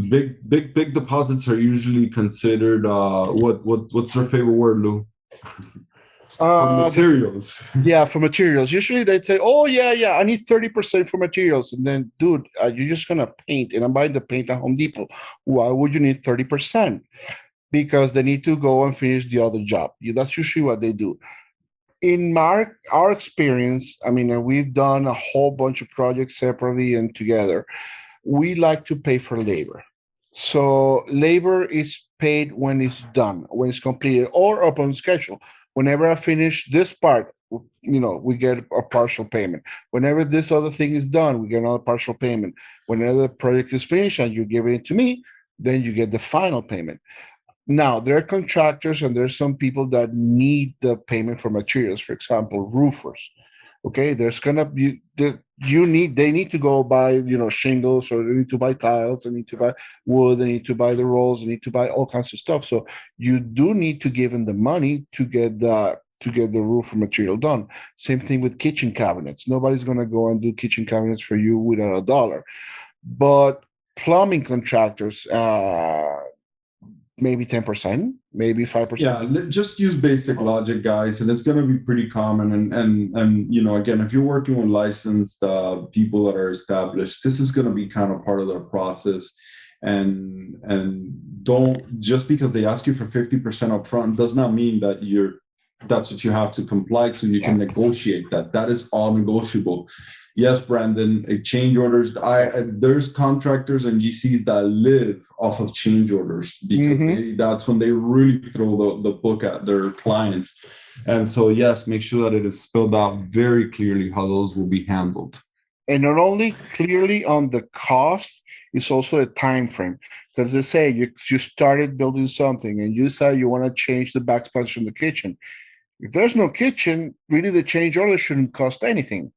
Big deposits are usually considered what's their favorite word, Lou? For materials. Yeah, for materials. Usually they say, oh, yeah, I need 30% for materials. And then, dude, you're just going to paint. And I'm buying the paint at Home Depot. Why would you need 30%? Because they need to go and finish the other job. That's usually what they do. In our experience, we've done a whole bunch of projects separately and together. We like to pay for labor. So labor is paid when it's done, when it's completed, or upon schedule. Whenever I finish this part, we get a partial payment. Whenever this other thing is done, we get another partial payment. Whenever the project is finished and you give it to me, then you get the final payment. Now, there are contractors and there's some people that need the payment for materials. For example, roofers. Okay, there's gonna be they need to go buy shingles, or they need to buy tiles, they need to buy wood, they need to buy the rolls, they need to buy all kinds of stuff. So you do need to give them the money to get the roof material done. Same thing with kitchen cabinets. Nobody's gonna go and do kitchen cabinets for you without $1. But plumbing contractors, maybe 10%, maybe 5%. Yeah, just use basic logic, guys, and it's going to be pretty common. And again, if you're working with licensed people that are established, this is going to be kind of part of their process. And don't, just because they ask you for 50% up front does not mean that that's what you have to comply to. You can negotiate that. That is all negotiable. Yes, Brandon, change orders. There's contractors and GCs that live off of change orders because that's when they really throw the book at their clients. And so, yes, make sure that it is spelled out very clearly how those will be handled. And not only clearly on the cost, it's also a time frame. Because they say you started building something and you say you want to change the backsplash in the kitchen. If there's no kitchen, really the change order shouldn't cost anything.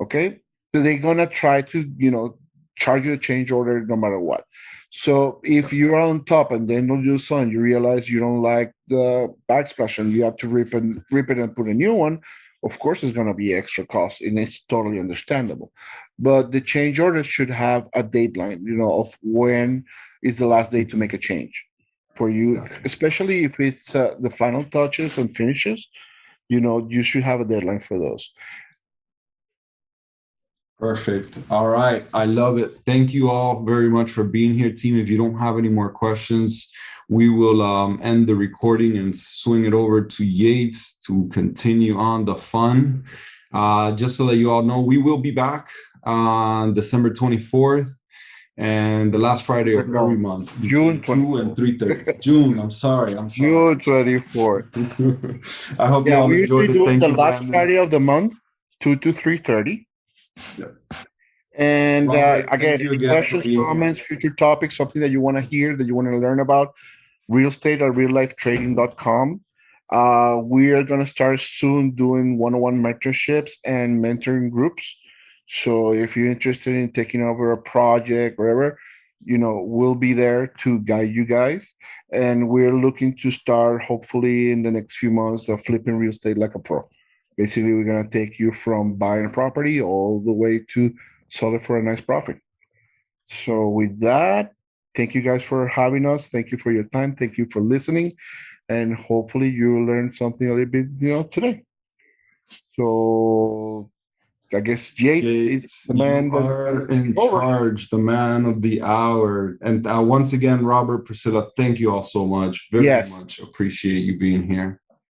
Okay, so they're gonna try to charge you a change order no matter what. So if you're on top and then all of a sudden you realize you don't like the backsplash and you have to rip it and put a new one, of course it's going to be extra cost, and it's totally understandable. But the change orders should have a deadline, of when is the last day to make a change for you, especially if it's the final touches and finishes. You should have a deadline for those. Perfect. All right. I love it. Thank you all very much for being here, team. If you don't have any more questions, we will end the recording and swing it over to Yates to continue on the fun. Just so that you all know, we will be back on December 24th and the last Friday of every month. June 2 and 3:30. June. I'm sorry. June 24th. I hope you all enjoyed it. Thank the you, last Brandon. Friday of the month, 2 to 3:30. Yep. And Robert, again, any questions, comments, future topics, something that you want to hear, that you want to learn about, realestate@reallifetrading.com. We are going to start soon doing one-on-one mentorships and mentoring groups. So if you're interested in taking over a project, whatever, we'll be there to guide you guys. And we're looking to start, hopefully, in the next few months, of flipping real estate like a pro. Basically, we're going to take you from buying a property all the way to sell it for a nice profit. So with that, thank you guys for having us. Thank you for your time. Thank you for listening. And hopefully you learned something a little bit, today. So I guess Yates is the man that's in charge, the man of the hour. And once again, Robert, Priscilla, thank you all so much. Very much appreciate you being here.